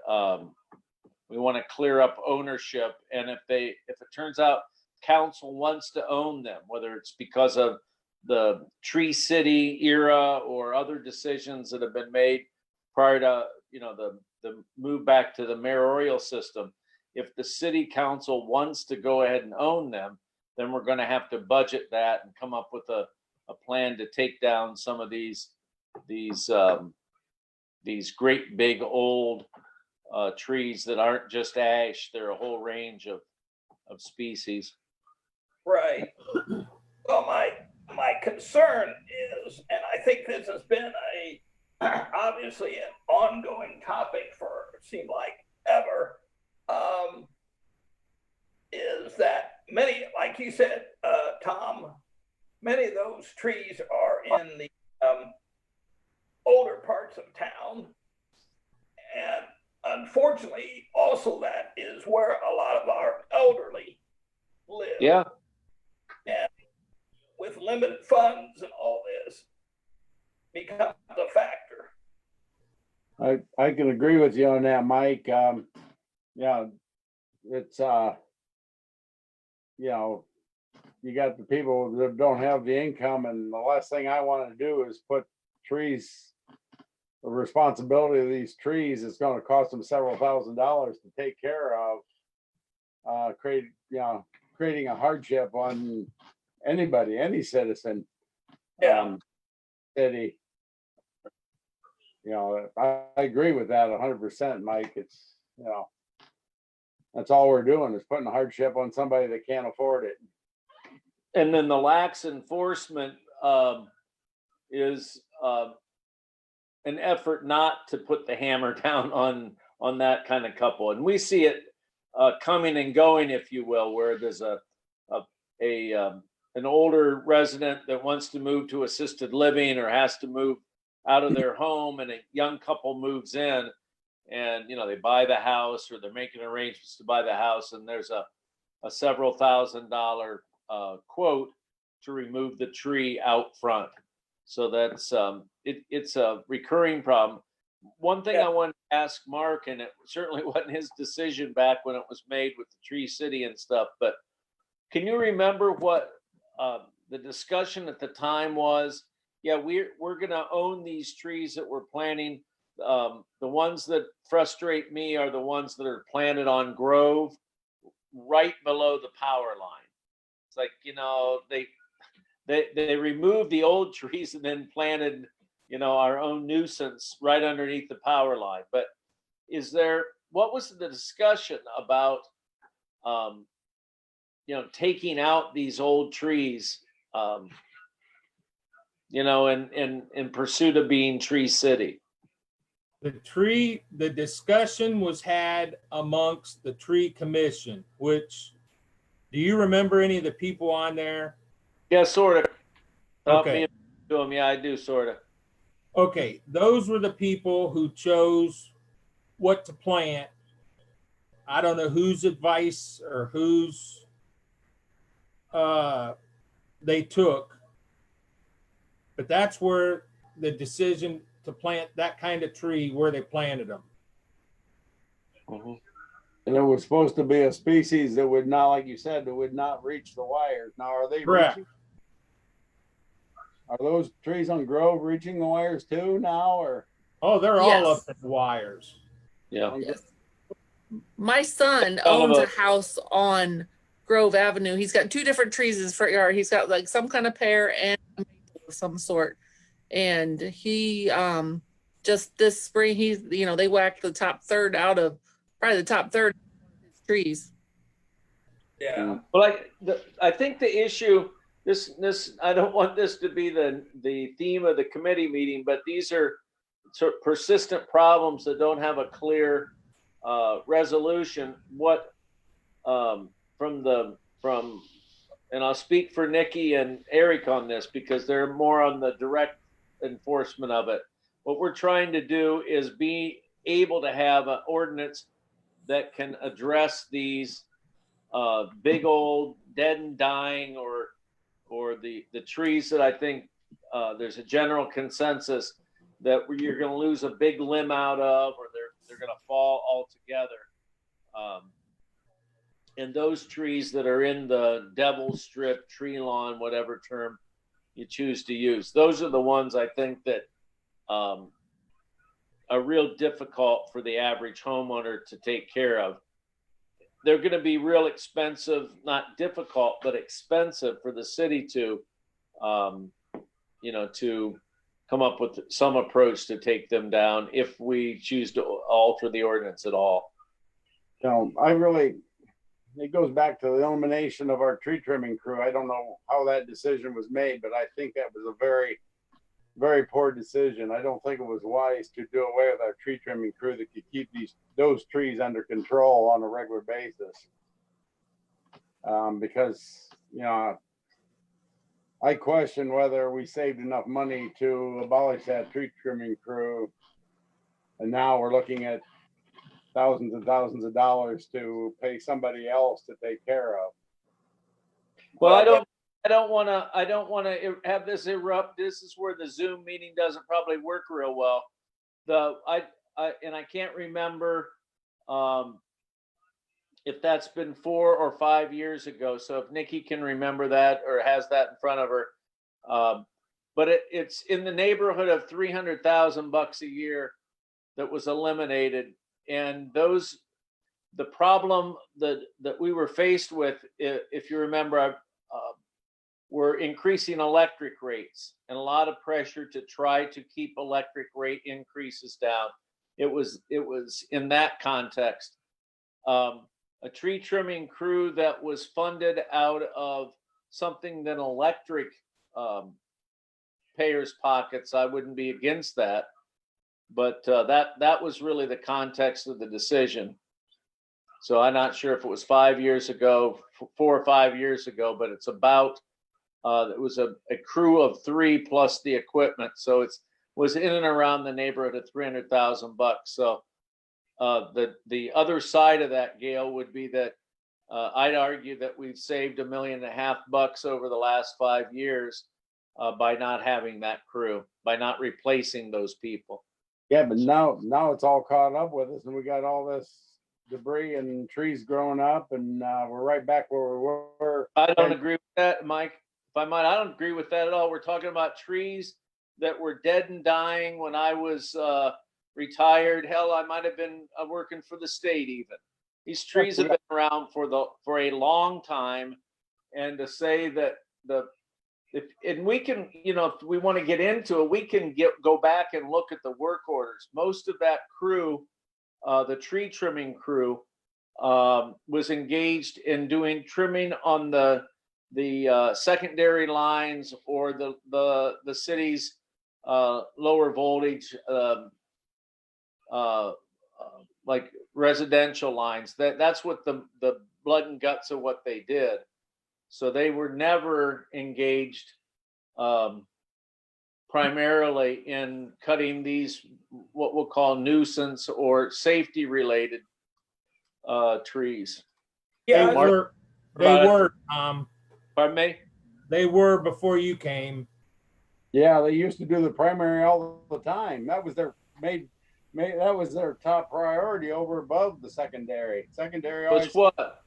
we want to clear up ownership. And if it turns out council wants to own them, whether it's because of the Tree City era or other decisions that have been made prior to the move back to the mayoral system, if the city council wants to go ahead and own them, then we're going to have to budget that and come up with a plan to take down some of these great big old trees that aren't just ash. They're a whole range of species. right. Well, my concern is, and I think this has been obviously an ongoing topic for it seemed like ever, is that many, like you said, Tom, many of those trees are in the older parts of town. And unfortunately, also that is where a lot of our elderly live. Yeah, And with limited funds and all this becomes a factor. I can agree with you on that, Mike. Yeah, it's, you know, you got the people that don't have the income, and the last thing I want to do is put trees, the responsibility of these trees is going to cost them several $1,000s to take care of, creating a hardship on anybody, any citizen. Yeah. City. You know, I agree with that 100%, Mike. It's, you know, that's all we're doing is putting a hardship on somebody that can't afford it. and then the lax enforcement is an effort not to put the hammer down on that kind of couple. And we see it coming and going, if you will, where there's an older resident that wants to move to assisted living or has to move out of their home, and a young couple moves in, and they buy the house, or they're making arrangements to buy the house, and there's a several $1,000 quote to remove the tree out front. So that's it's a recurring problem. One thing I wanted to ask Mark, and it certainly wasn't his decision back when it was made with the Tree City and stuff, but can you remember what the discussion at the time was? Yeah, we're going to own these trees that we're planting. The ones that frustrate me are the ones that are planted on Grove, right below the power line. It's like, they removed the old trees and then planted, our own nuisance right underneath the power line. But what was the discussion about, taking out these old trees, in pursuit of being Tree City? The discussion was had amongst the tree commission, which, do you remember any of the people on there? Yeah, sort of. Okay. Yeah, I do, sort of. Okay, those were the people who chose what to plant. I don't know whose advice or whose they took, but that's where the decision to plant that kind of tree, where they planted them. Mhm. And it was supposed to be a species that would not, like you said, that would not reach the wires. Now, are they Correct. reaching? Are those trees on Grove reaching the wires too now, or? Oh, they're all up Yes. in the wires. Yeah. Yes. My son Kind of owns a house on Grove Avenue. He's got two different trees in his front yard. He's got like some kind of pear and a maple of some sort. And he just this spring they whacked the top third out of probably the top third of his trees. Yeah. Well, I think the issue, this I don't want this to be the theme of the committee meeting, but these are sort of persistent problems that don't have a clear resolution. What and I'll speak for Nikki and Eric on this because they're more on the direct enforcement of it. What we're trying to do is be able to have an ordinance that can address these big old dead and dying or the trees that I think there's a general consensus that you're going to lose a big limb out of, or they're going to fall altogether. And those trees that are in the devil strip, tree lawn, whatever term you choose to use, those are the ones I think that are real difficult for the average homeowner to take care of. They're going to be real expensive, not difficult, but expensive for the city to come up with some approach to take them down if we choose to alter the ordinance at all. it goes back to the elimination of our tree trimming crew. I don't know how that decision was made, but I think that was a very, very poor decision. I don't think it was wise to do away with our tree trimming crew that could keep those trees under control on a regular basis. Because, you know, I question whether we saved enough money to abolish that tree trimming crew. And now we're looking at thousands and thousands of dollars to pay somebody else to take care of. Well, I don't want to have this erupt. This is where the Zoom meeting doesn't probably work real well. And I can't remember if that's been 4 or 5 years ago. So if Nikki can remember that or has that in front of her, but it's in the neighborhood of $300,000 a year that was eliminated. And the problem that we were faced with, if you remember, were increasing electric rates and a lot of pressure to try to keep electric rate increases down. It was in that context. A tree trimming crew that was funded out of something than electric payers' pockets, I wouldn't be against that. But that was really the context of the decision. So I'm not sure if it was 5 years ago, 4 or 5 years ago, but it's about, it was a crew of 3 plus the equipment. So it was in and around the neighborhood of $300,000. So the other side of that, Gail, would be that I'd argue that we've saved $1.5 million over the last 5 years by not having that crew, by not replacing those people. Yeah, but now it's all caught up with us and we got all this debris and trees growing up and we're right back where we were. I don't agree with that, Mike. If I might, I don't agree with that at all. We're talking about trees that were dead and dying when I was retired. Hell, I might have been working for the state even. These trees have been around for a long time. And to say that and we can, you know, if we want to get into it, we can go back and look at the work orders. Most of that crew, the tree trimming crew, was engaged in doing trimming on the secondary lines or the city's lower voltage, like residential lines. That's what the blood and guts of what they did. So they were never engaged primarily in cutting these, what we'll call nuisance or safety related trees. Yeah, They were, Pardon me? they were before you came. Yeah, they used to do the primary all the time. That was their that was their top priority over above the secondary. Secondary always. Was what?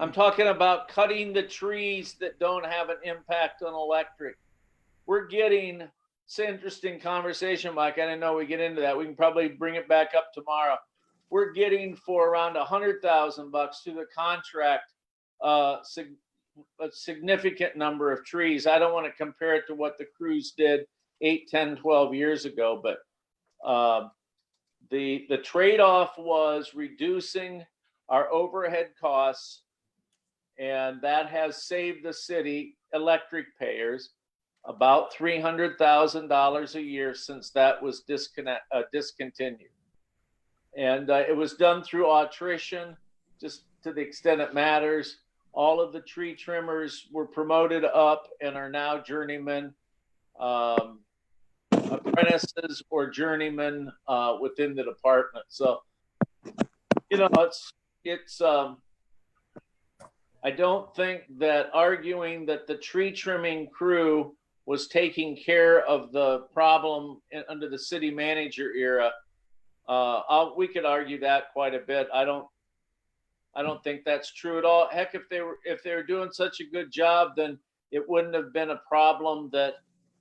I'm talking about cutting the trees that don't have an impact on electric. We're getting, it's an interesting conversation, Mike. I didn't know we get into that. We can probably bring it back up tomorrow. We're getting for around $100,000 to the contract, a significant number of trees. I don't want to compare it to what the crews did 8, 10, 12 years ago, but the trade-off was reducing our overhead costs, and that has saved the city electric payers about $300,000 a year since that was discontinued. And it was done through attrition, just to the extent it matters. All of the tree trimmers were promoted up and are now journeymen, apprentices or journeymen within the department. So, you know, it's I don't think that arguing that the tree trimming crew was taking care of the problem under the city manager era. We could argue that quite a bit. I don't think that's true at all. Heck, if they were doing such a good job, then it wouldn't have been a problem that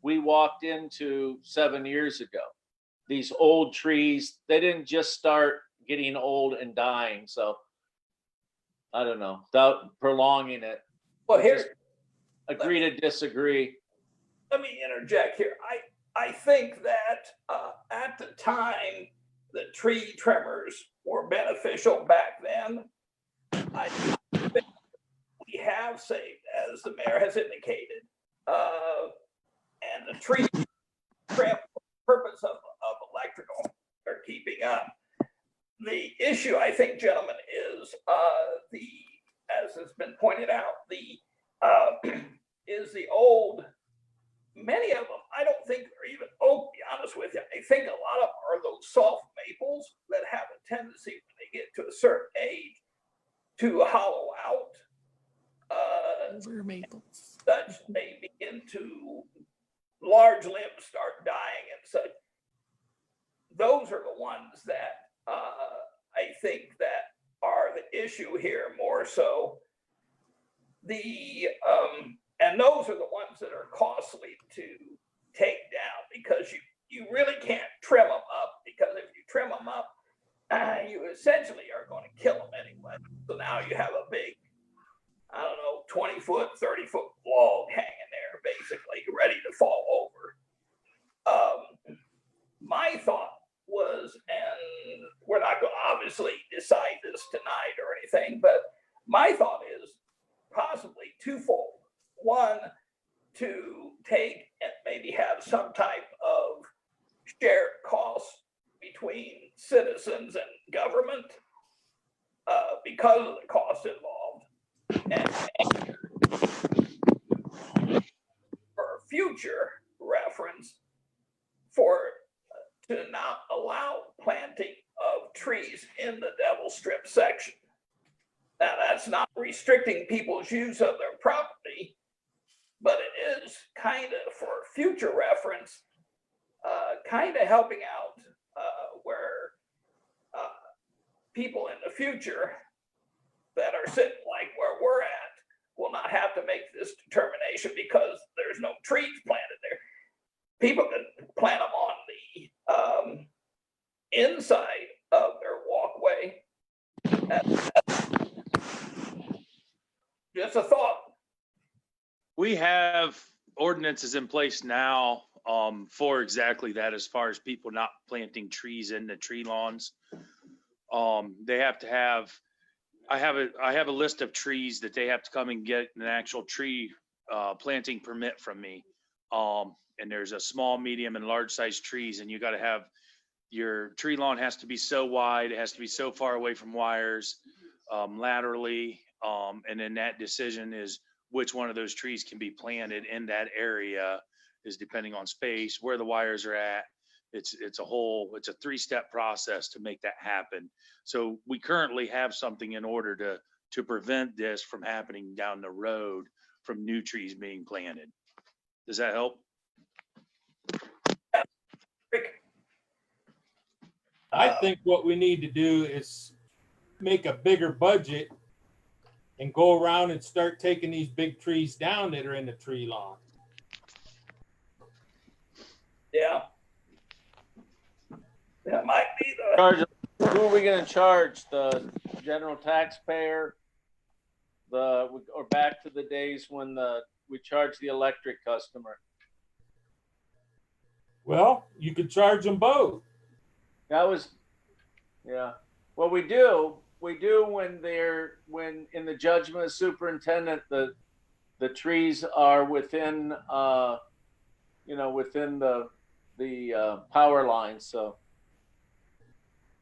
we walked into 7 years ago. These old trees, they didn't just start getting old and dying. So I don't know, without prolonging it. well, here, Just agree to disagree. let me interject here. I think that at the time, the tree trimmers were beneficial back then. I think we have saved, as the mayor has indicated, and the tree trim purpose of electrical are keeping up. The issue, I think, gentlemen, is as has been pointed out, is the old, many of them, I don't think they're even oak, to be honest with you. I think a lot of them are those soft maples that have a tendency when they get to a certain age to hollow out. Over maples. Such they begin to, large limbs start dying and such. Those are the ones that I think that are the issue here more so. And those are the ones that are costly to take down because you really can't trim them up, because if you trim them up, you essentially are going to kill them anyway. So now you have a big, I don't know, 20-foot, 30-foot log hanging there, basically ready to fall over. My thought was, and we're not going to obviously decide this tonight or anything, but my thought is possibly twofold. One, to take and maybe have some type of shared costs between citizens and government because of the cost involved. And for future reference, to not allow planting of trees in the Devil Strip section. Now, that's not restricting people's use of their property, but it is kind of, for future reference, kind of helping out where people in the future that are sitting like where we're at will not have to make this determination because there's no trees planted there. People can plant them on the inside of their walkway. That's just a thought. We have ordinances in place now for exactly that, as far as people not planting trees in the tree lawns. They have to have, I have a list of trees that they have to come and get an actual tree planting permit from me. And there's a small, medium, and large size trees, and you got to have, your tree lawn has to be so wide, it has to be so far away from wires, laterally, and then that decision is which one of those trees can be planted in that area is depending on space, where the wires are at. It's a 3-step process to make that happen. So we currently have something in order to prevent this from happening down the road from new trees being planted. Does that help? Rick? I think what we need to do is make a bigger budget and go around and start taking these big trees down that are in the tree lawn. Yeah. That might be the. Who are we gonna charge? The general taxpayer? Or back to the days when we charged the electric customer? Well, you could charge them both. Yeah. Well, we do when in the judgment of superintendent, the trees are within, within the power lines. So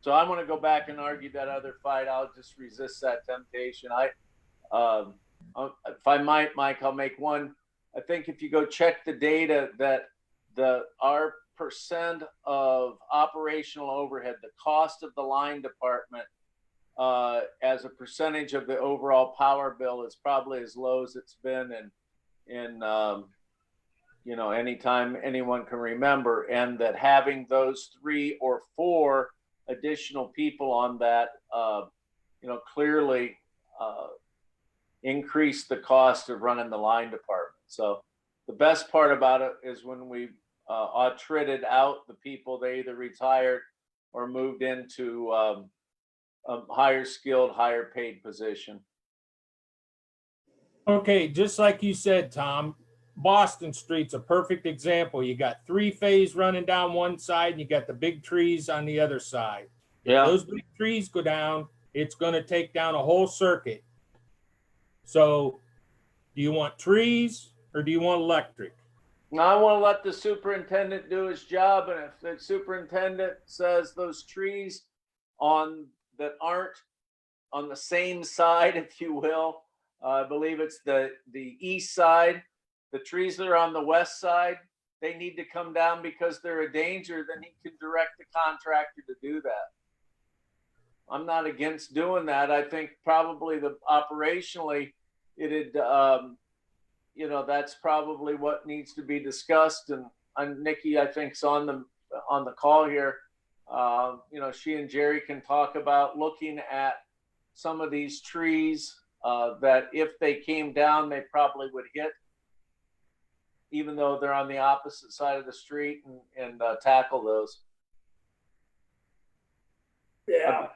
I'm going to go back and argue that other fight. I'll just resist that temptation. If I might, Mike, I'll make one. I think if you go check the data that our percent of operational overhead, the cost of the line department, as a percentage of the overall power bill is probably as low as it's been in anytime anyone can remember, and that having those 3 or 4 additional people on that, clearly increase the cost of running the line department. So the best part about it is when we audited out the people, they either retired or moved into a higher skilled, higher paid position. Okay, just like you said, Tom, Boston Street's a perfect example. You got 3-phase running down one side and you got the big trees on the other side. Yeah. If those big trees go down, it's going to take down a whole circuit. So do you want trees or do you want electric? Now, I want to let the superintendent do his job, and if the superintendent says those trees that aren't on the same side, if you will, I believe it's the east side, the trees that are on the west side, they need to come down because they're a danger, then he can direct the contractor to do that. I'm not against doing that. I think probably operationally, that's probably what needs to be discussed. And Nikki, I think, is on the call here. She and Jerry can talk about looking at some of these trees that if they came down, they probably would hit, even though they're on the opposite side of the street, and tackle those. Yeah.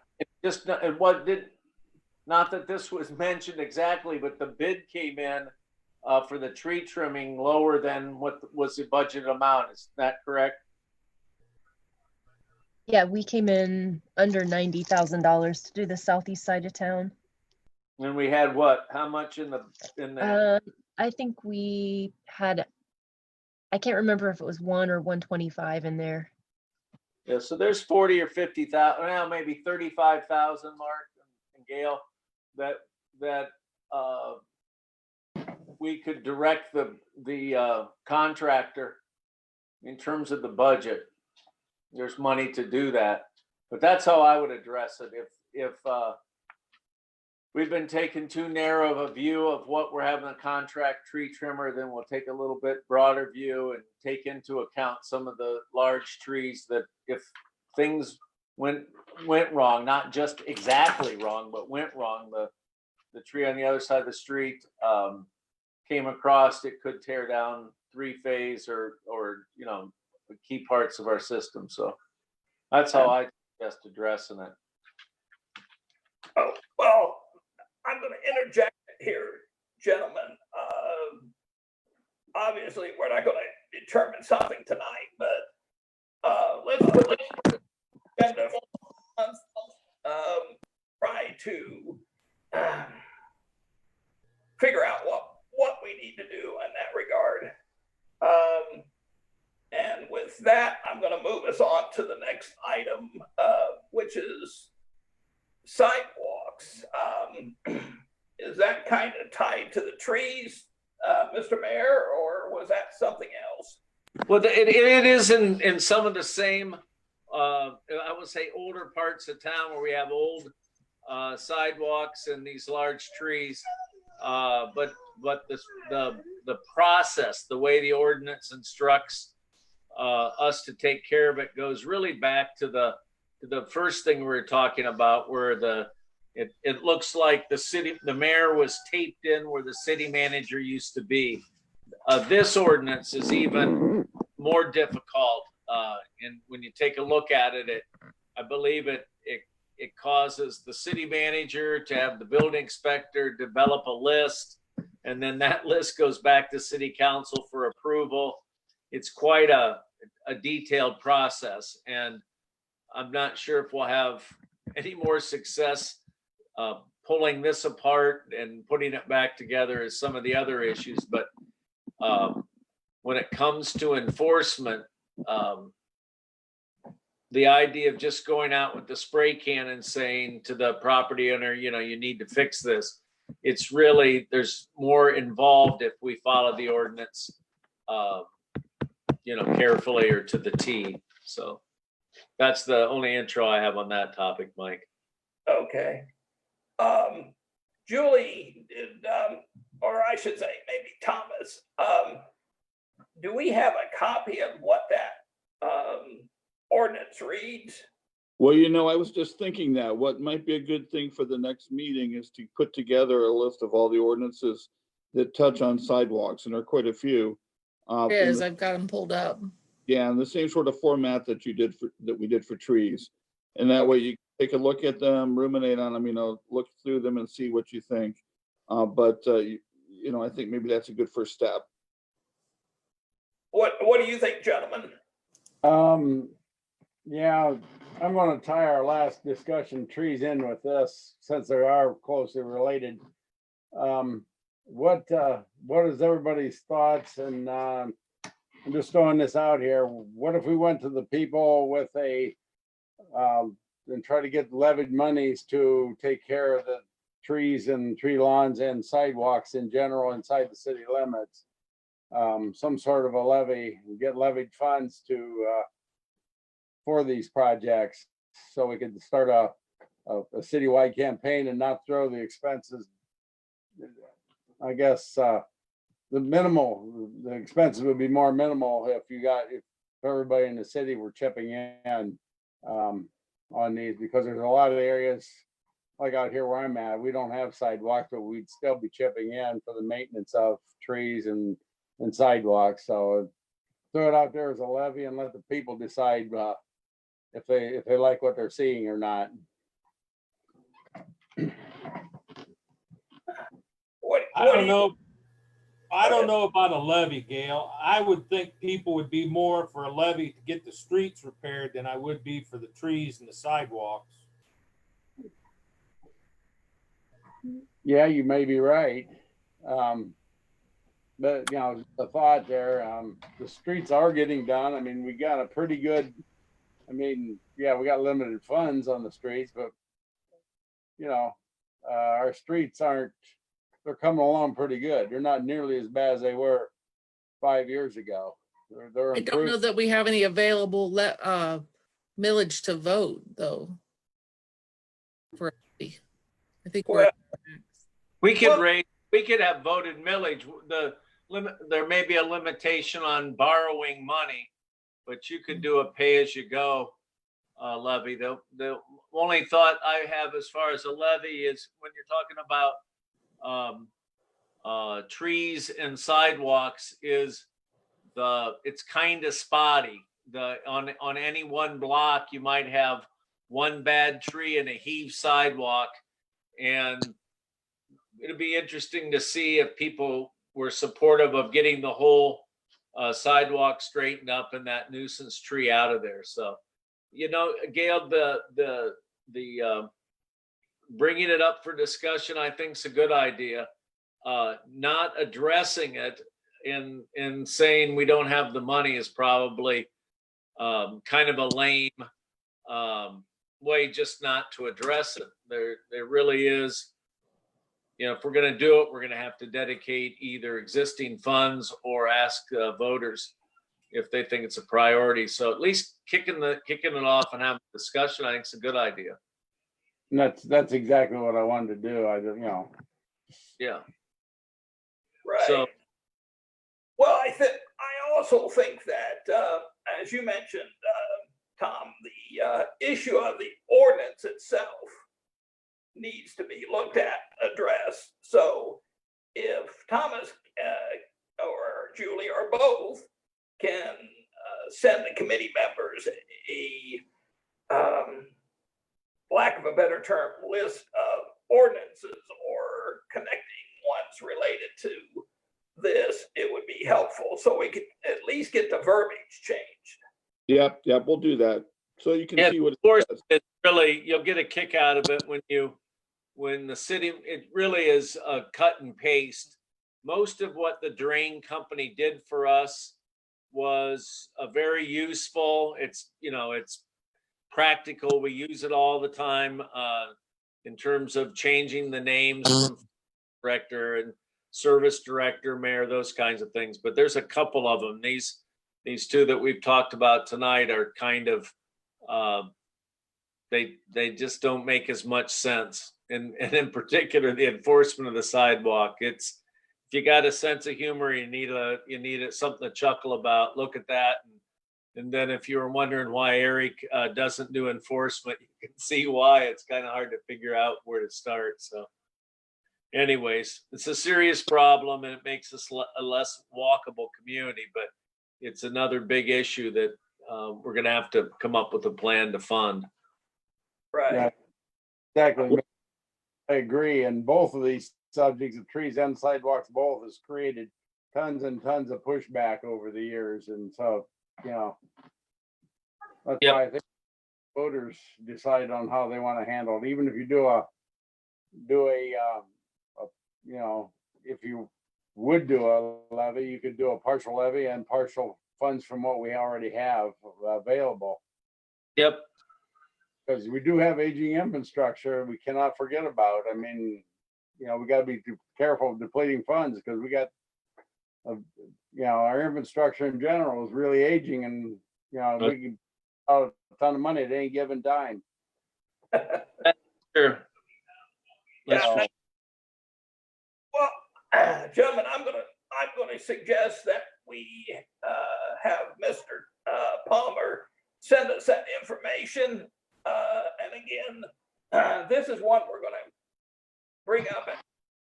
Just not that this was mentioned exactly, but the bid came in for the tree trimming lower than what was the budget amount. Is that correct? Yeah, we came in under $90,000 to do the southeast side of town. And we had what? How much in the? I think we had, I can't remember if it was 1 or 125 in there. Yeah, so there's 40 or 50,000, well, maybe 35,000, Mark and Gail, that we could direct the contractor in terms of the budget. There's money to do that, but that's how I would address it. If we've been taking too narrow of a view of what we're having a contract tree trimmer, then we'll take a little bit broader view and take into account some of the large trees that if things went wrong, not just exactly wrong, but went wrong, the tree on the other side of the street came across, it could tear down three-phase or the key parts of our system. So that's how I suggest addressing it. Oh, well, I'm going to interject here, gentlemen. Obviously, we're not going to determine something tonight, but let's put this agenda for month, try to figure out what we need to do in that regard. And with that, I'm going to move us on to the next item, which is sidewalks. Is that kind of tied to the trees, Mr. Mayor, or was that something else? Well, it is in some of the same, I would say, older parts of town where we have old sidewalks and these large trees. But the process, the way the ordinance instructs us to take care of it, goes really back to the first thing we were talking about, where it looks like the mayor was taped in where the city manager used to be. This ordinance is even more difficult, and when you take a look at it, I believe it causes the city manager to have the building inspector develop a list, and then that list goes back to city council for approval. It's quite a detailed process, and I'm not sure if we'll have any more success pulling this apart and putting it back together as some of the other issues. But when it comes to enforcement, the idea of just going out with the spray can and saying to the property owner, you need to fix this, it's really, there's more involved if we follow the ordinance, carefully or to the T. So that's the only intro I have on that topic, Mike. Okay. Julie, or I should say maybe Thomas, do we have a copy of what that ordinance reads? Well, I was just thinking that what might be a good thing for the next meeting is to put together a list of all the ordinances that touch on sidewalks, and there are quite a few. It is, I've got them pulled up. Yeah, in the same sort of format that we did for trees. And that way you take a look at them, ruminate on them, look through them and see what you think. But I think maybe that's a good first step. What do you think, gentlemen? Yeah, I'm going to tie our last discussion trees in with this, since they are closely related. what is everybody's thoughts? And I'm just throwing this out here. What if we went to the people with and try to get levied monies to take care of the trees and tree lawns and sidewalks in general inside the city limits? Some sort of a levy, get levied funds for these projects, so we could start a citywide campaign and not throw the expenses. I guess the expenses would be more minimal if everybody in the city were chipping in on these, because there's a lot of areas like out here where I'm at, we don't have sidewalks, but we'd still be chipping in for the maintenance of trees and sidewalks. So throw it out there as a levy and let the people decide if they like what they're seeing or not. I don't know. I don't know about a levy, Gail. I would think people would be more for a levy to get the streets repaired than I would be for the trees and the sidewalks. Yeah, you may be right. But the thought there, the streets are getting done. I mean, we got a pretty good, yeah, we got limited funds on the streets, but our streets they're coming along pretty good. They're not nearly as bad as they were 5 years ago. They're I don't know that we have any available millage to vote though. I think We could have voted millage. There may be a limitation on borrowing money, but you could do a pay as you go levy. The only thought I have as far as a levy is when you're talking about trees and sidewalks is it's kind of spotty. On any one block, you might have one bad tree and a heaved sidewalk, and it'd be interesting to see if people were supportive of getting the whole sidewalk straightened up and that nuisance tree out of there. So, Gail, the bringing it up for discussion, I think is a good idea. Not addressing it in saying we don't have the money is probably kind of a lame way just not to address it. There really is, if we're going to do it, we're going to have to dedicate either existing funds or ask voters if they think it's a priority. So at least kicking it off and having a discussion, I think is a good idea. And that's exactly what I wanted to do. Yeah. Right. So, well, I also think that, as you mentioned, Tom, the issue of the ordinance itself needs to be looked at, addressed. So if Thomas or Julie or both can send the committee members a lack of a better term, list of ordinances or connecting ones related to this, it would be helpful so we could at least get the verbiage changed. Yep, we'll do that. So you can see what of course, it's really, you'll get a kick out of it when the city, it really is a cut and paste. Most of what the drain company did for us was a very useful. It's practical. We use it all the time in terms of changing the names from director and service director, mayor, those kinds of things. But there's a couple of them. These two that we've talked about tonight are kind of they just don't make as much sense. And in particular, the enforcement of the sidewalk. It's, if you got a sense of humor, you need something to chuckle about. Look at that. And then if you're wondering why Eric doesn't do enforcement, you can see why. It's kind of hard to figure out where to start. So anyways, it's a serious problem and it makes us a less walkable community, but it's another big issue that we're going to have to come up with a plan to fund. Right. Yeah, exactly. I agree. And both of these subjects of trees and sidewalks, both has created tons and tons of pushback over the years. And so, that's why I think voters decide on how they want to handle it. Even if you do a you know, if you would do a levy, you could do a partial levy and partial funds from what we already have available. Yep. Because we do have aging infrastructure we cannot forget about. I mean, you know, we gotta be careful of depleting funds because we got, you know, our infrastructure in general is really aging and, you know, we can, a ton of money, it ain't giving dime. Sure. That's Yeah. for Well, gentlemen, I'm gonna suggest that we have Mr. Palmer send us that information. And again, this is one we're gonna bring up at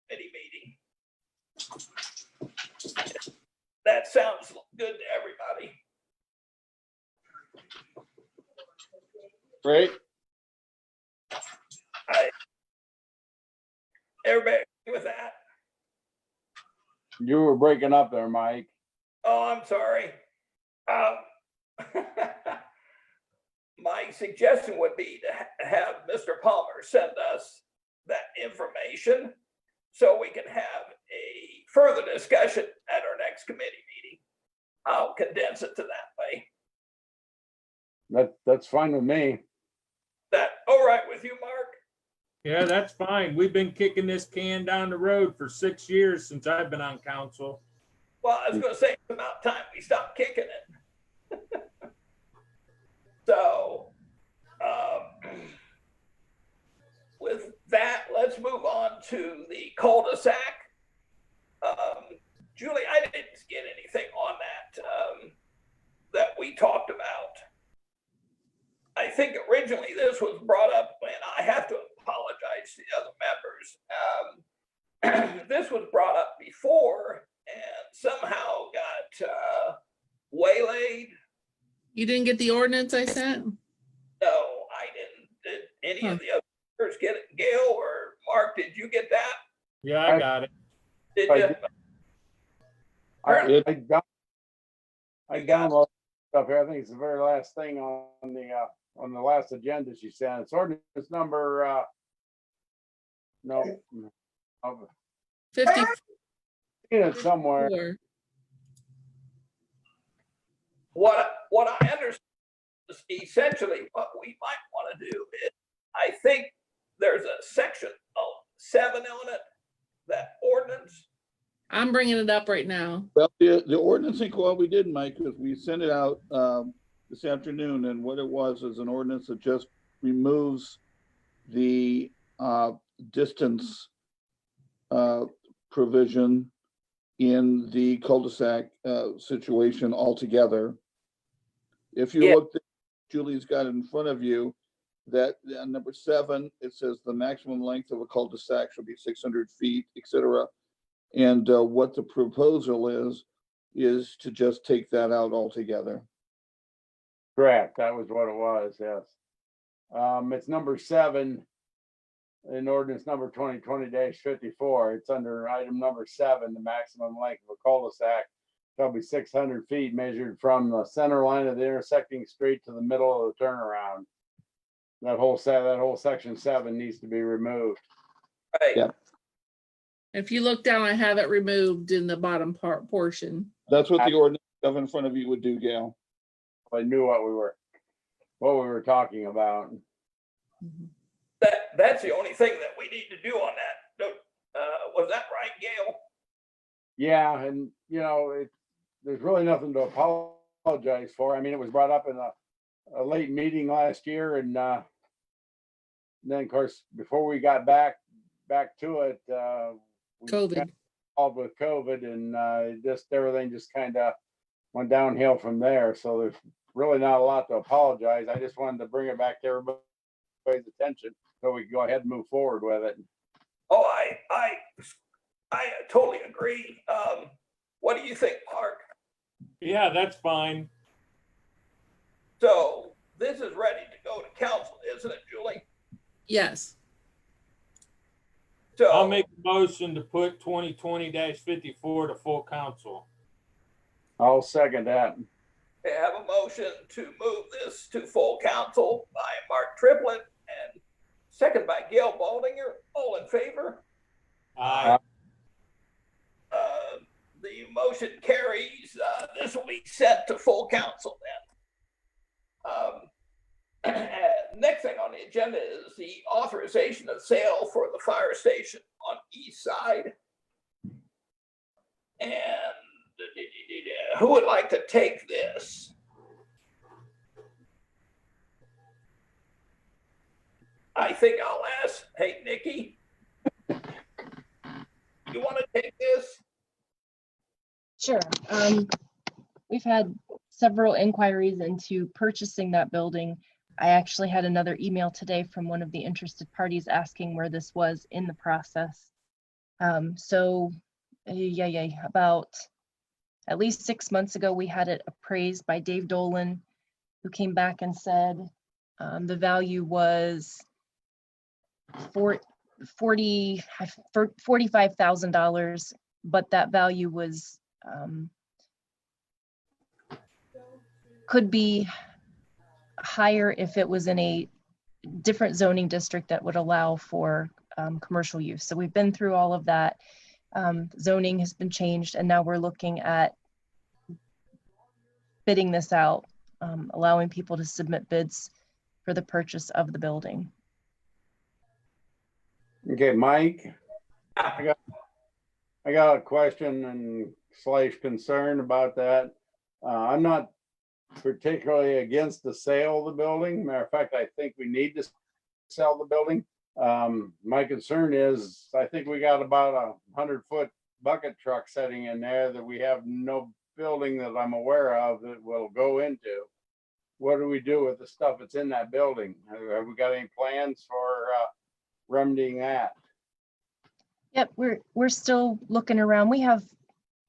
committee meeting. That sounds good to everybody. Great. Everybody agree with that? You were breaking up there, Mike. Oh, I'm sorry. My suggestion would be to have Mr. Palmer send us that information so we can have a further discussion at our next committee meeting. I'll condense it to that way. That's fine with me. That all right with you, Mark? Yeah, that's fine. We've been kicking this can down the road for 6 years since I've been on council. Well, I was gonna say it's about time we stopped kicking it. So, with that, let's move on to the cul-de-sac. Julie, I didn't get anything on that, that we talked about. I think originally this was brought up, and I have to apologize to the other members. This was brought up before and somehow got waylaid. You didn't get the ordinance I sent? No, I didn't. Did any of the other members get it? Gail or Mark, did you get that? Yeah, I got it. Did I you? did. I downloaded stuff here. I think it's the very last thing on the last agenda she sent. It's ordinance number, no, 54. it's somewhere. What I understand is essentially what we might want to do is, I think there's a section 7 on it, that ordinance. I'm bringing it up right now. Well, the ordinance, think what we did, Mike, is we sent it out this afternoon, and what it was is an ordinance that just removes the distance provision in the cul-de-sac situation altogether. If you look, Julie's got it in front of you, that number 7, it says the maximum length of a cul-de-sac should be 600 feet, etc. And what the proposal is to just take that out altogether. Correct, that was what it was, yes. It's number 7 in ordinance number 2020-54. It's under item number 7, the maximum length of a cul-de-sac shall be 600 feet measured from the center line of the intersecting street to the middle of the turnaround. That whole section 7 needs to be removed. Right. Yeah. If you look down, I have it removed in the bottom portion. That's what the ordinance of in front of you would do, Gail. I knew what we were talking about. That's the only thing that we need to do on that. Was that right, Gail? Yeah, and you know, there's really nothing to apologize for. I mean, it was brought up in a late meeting last year, and then of course, before we got back to it, we got COVID. involved with COVID, and everything just kind of went downhill from there. So there's really not a lot to apologize. I just wanted to bring it back to everybody's attention so we can go ahead and move forward with it. Oh, I totally agree. What do you think, Mark? Yeah, that's fine. So this is ready to go to council, isn't it, Julie? Yes. So I'll make a motion to put 2020-54 to full council. I'll second that. we have a motion to move this to full council by Mark Triplett and second by Gail Baldinger. All in favor? Aye. motion carries. This will be set to full council then. Next thing on the agenda is the authorization of sale for the fire station on East Side. And who would like to take this? I think I'll ask, hey, Nikki, you want to take this? Sure. We've had several inquiries into purchasing that building. I actually had another email today from one of the interested parties asking where this was in the process. About at least 6 months ago, we had it appraised by Dave Dolan, who came back and said the value was $45,000, but that value was could be higher if it was in a different zoning district that would allow for commercial use. So we've been through all of that. Zoning has been changed, and now we're looking at bidding this out, allowing people to submit bids for the purchase of the building. Okay, Mike, I got a question and / concern about that. I'm not particularly against the sale of the building. Matter of fact, I think we need to sell the building. My concern is, I think we got about 100-foot bucket truck sitting in there that we have no building that I'm aware of that will go into. What do we do with the stuff that's in that building? Have we got any plans for remedying that? Yep, we're still looking around. We have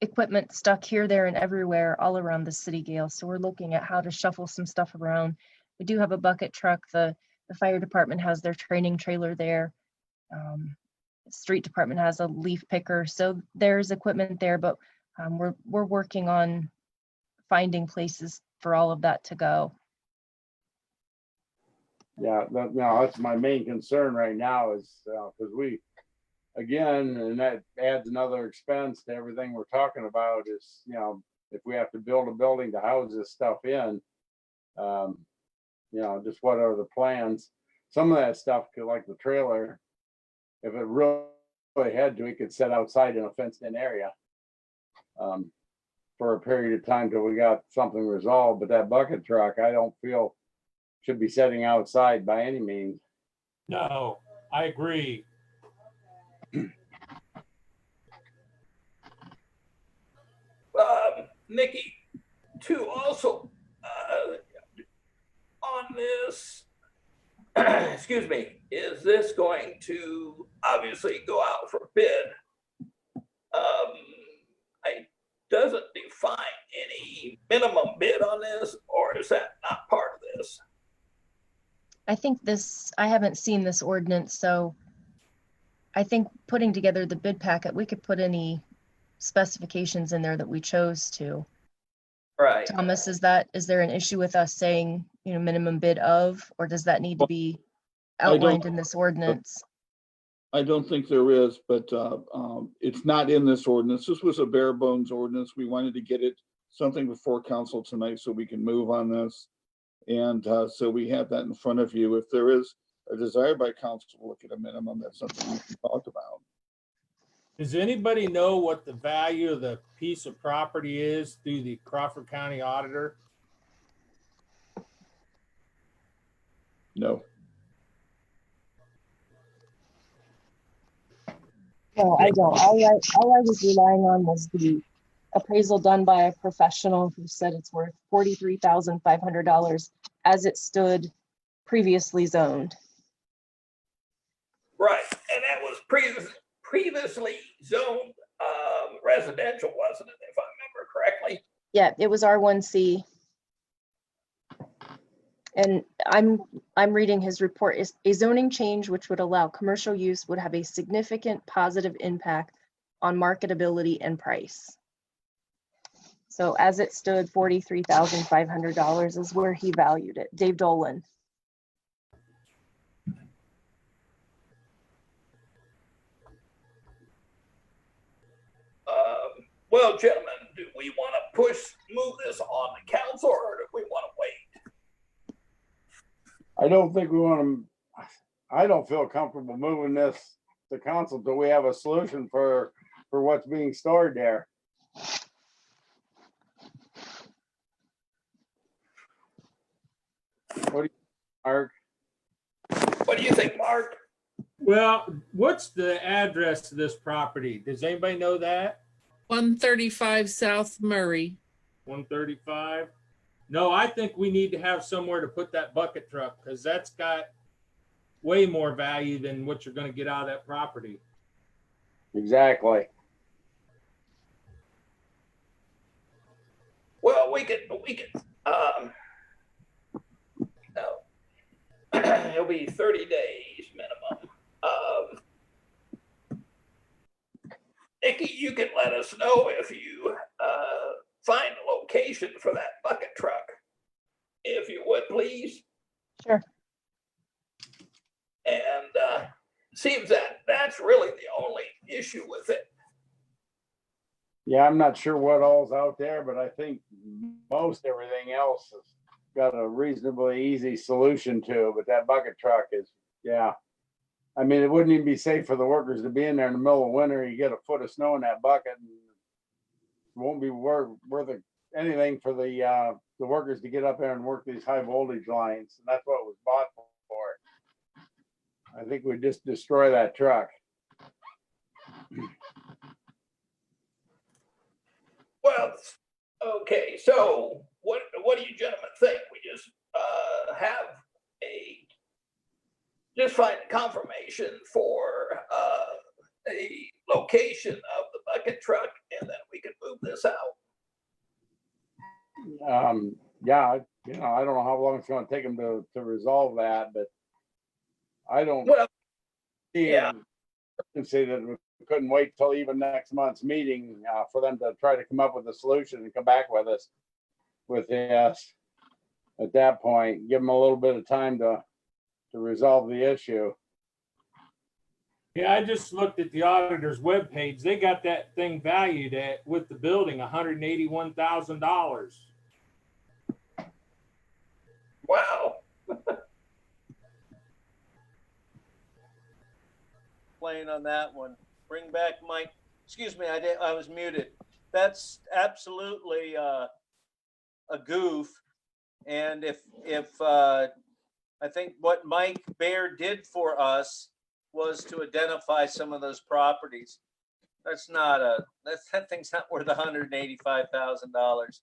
equipment stuck here, there, and everywhere all around the city, Gail. So we're looking at how to shuffle some stuff around. We do have a bucket truck. The fire department has their training trailer there. Street department has a leaf picker. So there's equipment there, but we're working on finding places for all of that to go. Yeah, that's my main concern right now is because we, again, and that adds another expense to everything we're talking about is, if we have to build a building to house this stuff in, just what are the plans? Some of that stuff, like the trailer, if it really had to, we could set outside in a fenced in area for a period of time till we got something resolved. But that bucket truck, I don't feel should be setting outside by any means. No, I agree. Nikki, too, also on this, excuse me, is this going to obviously go out for bid? It doesn't define any minimum bid on this, or is that not part of this? I think I haven't seen this ordinance, so I think putting together the bid packet, we could put any specifications in there that we chose to. Right. Thomas, is there an issue with us saying, minimum bid of, or does that need to be outlined in this ordinance? I don't think there is, but it's not in this ordinance. This was a bare bones ordinance. We wanted to get something before council tonight so we can move on this. And so we have that in front of you. If there is a desire by council to look at a minimum, that's something we can talk about. Does anybody know what the value of the piece of property is through the Crawford County Auditor? No. No, I don't. All I was relying on was the appraisal done by a professional who said it's worth $43,500 as it stood previously zoned. Right, and that was previously zoned residential, wasn't it, if I remember correctly? Yeah, it was R1C. And I'm reading his report. Is a zoning change which would allow commercial use would have a significant positive impact on marketability and price. So as it stood, $43,500 is where he valued it. Dave Dolan. Well, gentlemen, do we want to move this on the council, or do we want to wait? I don't think we want to, I don't feel comfortable moving this to council till we have a solution for what's being stored there. What do you, Mark? What do you think, Mark? Well, what's the address to this property? Does anybody know that? 135 South Murray. 135? No, I think we need to have somewhere to put that bucket truck because that's got way more value than what you're going to get out of that property. Exactly. Well, we could, no. It'll be 30 days minimum. Nikki, you can let us know if you find a location for that bucket truck, if you would, please. Sure. And seems that that's really the only issue with it. Yeah, I'm not sure what all's out there, but I think most everything else has got a reasonably easy solution to, but that bucket truck is, yeah. I mean, it wouldn't even be safe for the workers to be in there in the middle of winter. You get a foot of snow in that bucket and it won't be worth anything for the workers to get up there and work these high voltage lines. And that's what it was bought for. I think we'd just destroy that truck. Well, okay, so what do you gentlemen think? We just just find a confirmation for a location of the bucket truck, and then we can move this out. Yeah, I don't know how long it's going to take them to resolve that, but I don't Well, see yeah. say that we couldn't wait till even next month's meeting for them to try to come up with a solution and come back with us with this. At that point, give them a little bit of time to resolve the issue. Yeah, I just looked at the auditor's webpage. They got that thing valued at, with the building, $181,000. Wow. Playing on that one. Bring back Mike. Excuse me, I was muted. That's absolutely a goof. And if I think what Mike Baer did for us was to identify some of those properties. That's not that thing's not worth $185,000.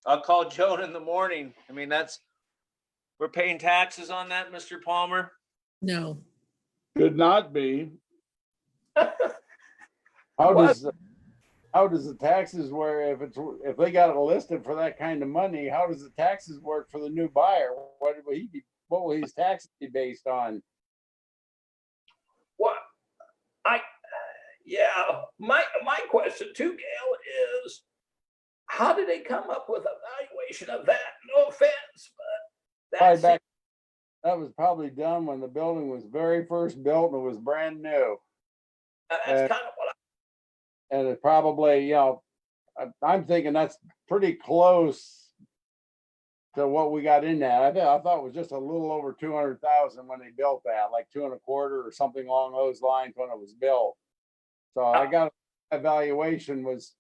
I'll call Joan in the morning. I mean, we're paying taxes on that, Mr. Palmer. No. Should not be. How does the taxes work if they got it listed for that kind of money? How does the taxes work for the new buyer? What will his taxes be based on? What my question too, Gail, is how did they come up with a valuation of that? No offense, but That was probably done when the building was very first built and it was brand new. that's kind of what And it probably, I'm thinking that's pretty close to what we got in that. I thought it was just a little over 200,000 when they built that, like 2.25 or something along those lines when it was built. So I got a valuation was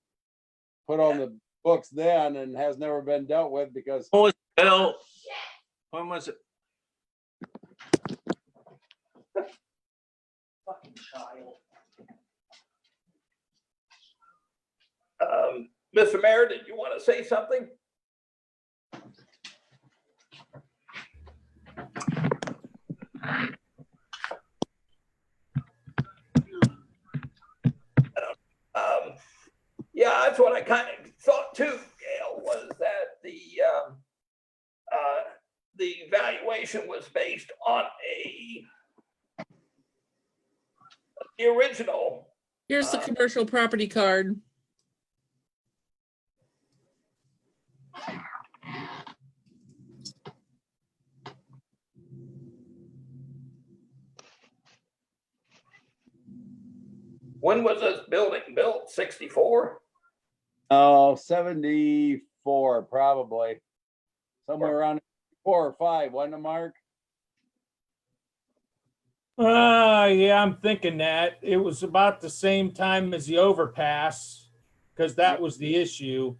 put on the books then and has never been dealt with because. When was it built? When was it? fucking child. Mr. Mayor, did you want to say something? Yeah, that's what I kind of thought too, Gail, was that the valuation was based on the original. Here's the commercial property card. When was this building built? 64? Oh, 74, probably. Somewhere around 4 or 5, wasn't it, Mark? Yeah, I'm thinking that it was about the same time as the overpass, because that was the issue.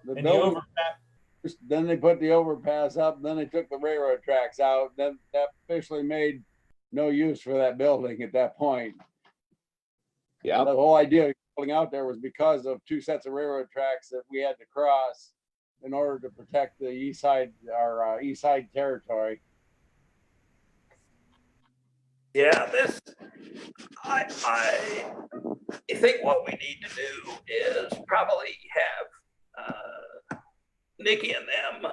The And the building, overpass, then they put the overpass up, then they took the railroad tracks out, then that officially made no use for that building at that point. Yeah, The whole idea of pulling out there was because of 2 sets of railroad tracks that we had to cross in order to protect the east side, our east side territory. Yeah, I think what we need to do is probably have Nikki and them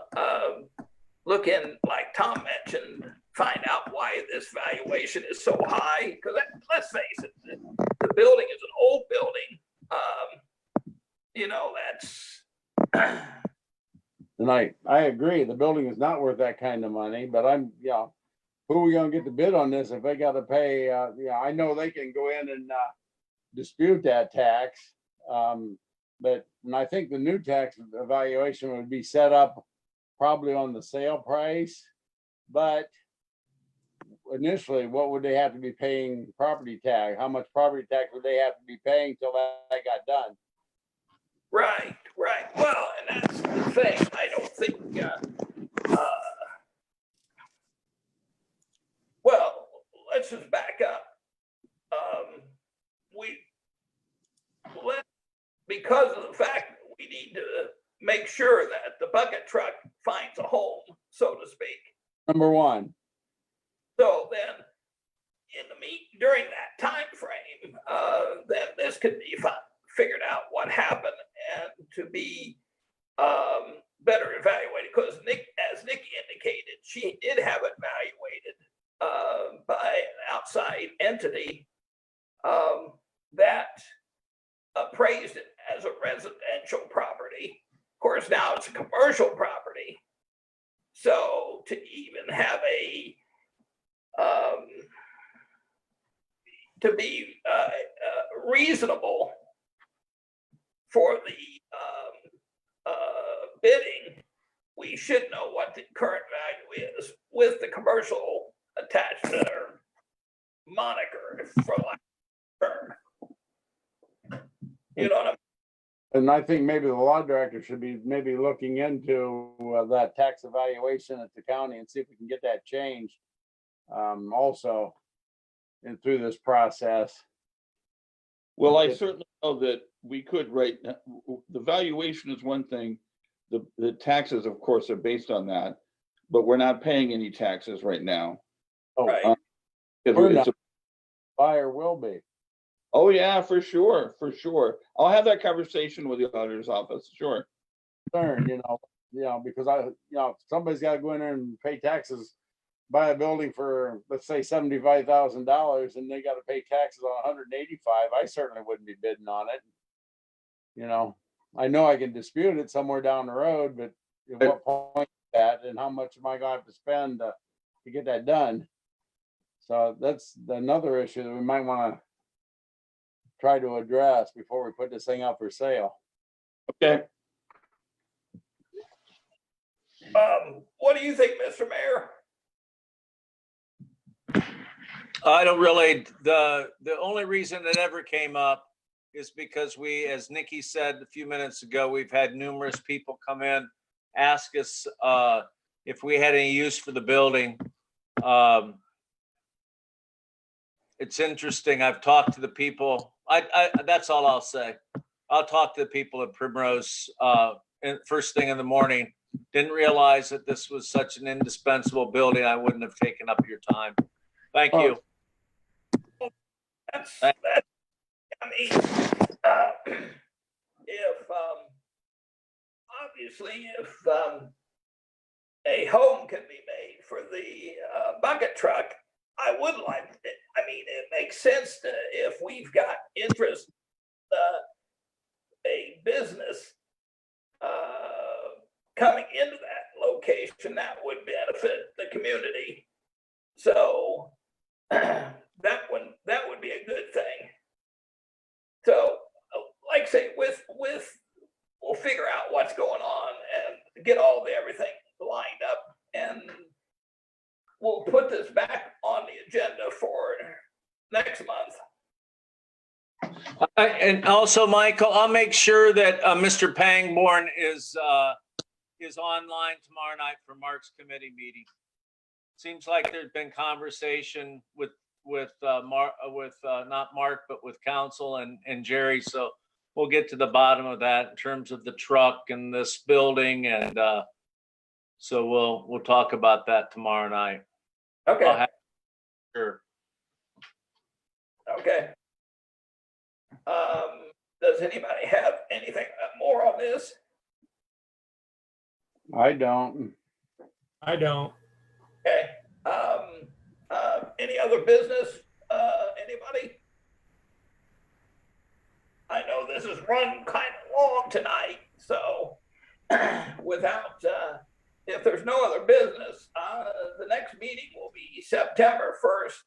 look in, like Tom mentioned, find out why this valuation is so high. Because let's face it, the building is an old building. That's And I agree, the building is not worth that kind of money, but who are we gonna get the bid on this if they gotta pay, I know they can go in and dispute that tax. But, and I think the new tax evaluation would be set up probably on the sale price. But initially, what would they have to be paying property tax? How much property tax would they have to be paying till that got done? right. Well, and that's the thing. I don't think. Well, let's just back up. Because of the fact that we need to make sure that the bucket truck finds a home, so to speak. Number one. So then, during that time frame, then this could be figured out what happened and to be better evaluated. Because as Nikki indicated, she did have it evaluated by an outside entity that appraised it as a residential property. Of course, now it's a commercial property. So to even have to be reasonable for the bidding, we should know what the current value is with the commercial attachment or moniker, for lack of a term. You know what I mean? And I think maybe the law director should be maybe looking into that tax evaluation at the county and see if we can get that changed also and through this process. well, I certainly know that we could the valuation is one thing. The taxes, of course, are based on that, but we're not paying any taxes right now. Oh, Right. we're not. Buyer will be. Oh, yeah, for sure. I'll have that conversation with the auditor's office, sure. Concerned, because somebody's got to go in there and pay taxes, buy a building for, let's say, $75,000, and they got to pay taxes on 185. I certainly wouldn't be bidding on it. I know I can dispute it somewhere down the road, but at what point is that, and how much am I gonna have to spend to get that done? So that's another issue that we might want to try to address before we put this thing up for sale. Okay. What do you think, Mr. Mayor? I don't really, the only reason it ever came up is because we, as Nikki said a few minutes ago, we've had numerous people come in, ask us if we had any use for the building. It's interesting. I've talked to the people. That's all I'll say. I'll talk to the people at Primrose first thing in the morning. Didn't realize that this was such an indispensable building. I wouldn't have taken up your time. Thank you. I mean, if obviously if a home can be made for the bucket truck, I would like it. I mean, it makes sense to, if we've got interest, a business coming into that location that would benefit the community. So that would be a good thing. So, like I say, with, we'll figure out what's going on and get all the everything lined up, and we'll put this back on the agenda for next month. And also, Michael, I'll make sure that Mr. Pangborn is online tomorrow night for Mark's committee meeting. Seems like there's been conversation with not Mark, but with council and Jerry. So we'll get to the bottom of that in terms of the truck and this building, and so we'll talk about that tomorrow night. Okay, Sure. okay. Does anybody have anything more on this? I don't. I don't. Okay, any other business, anybody? I know this is run kind of long tonight, so without, if there's no other business, the next meeting will be September 1st,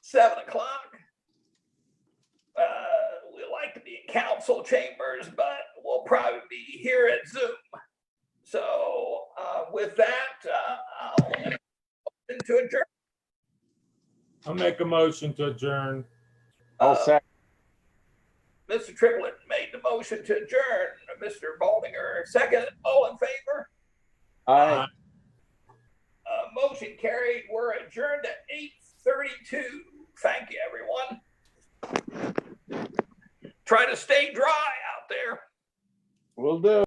7 o'clock. We like to be in council chambers, but we'll probably be here at Zoom. So with that, I'll to adjourn. I'll make a motion to adjourn. I'll second. Mr. Triplett made the motion to adjourn. Mr. Baldinger second. All in favor? Aye. Motion carried. We're adjourned at 8:32. Thank you, everyone. Try to stay dry out there. Will do.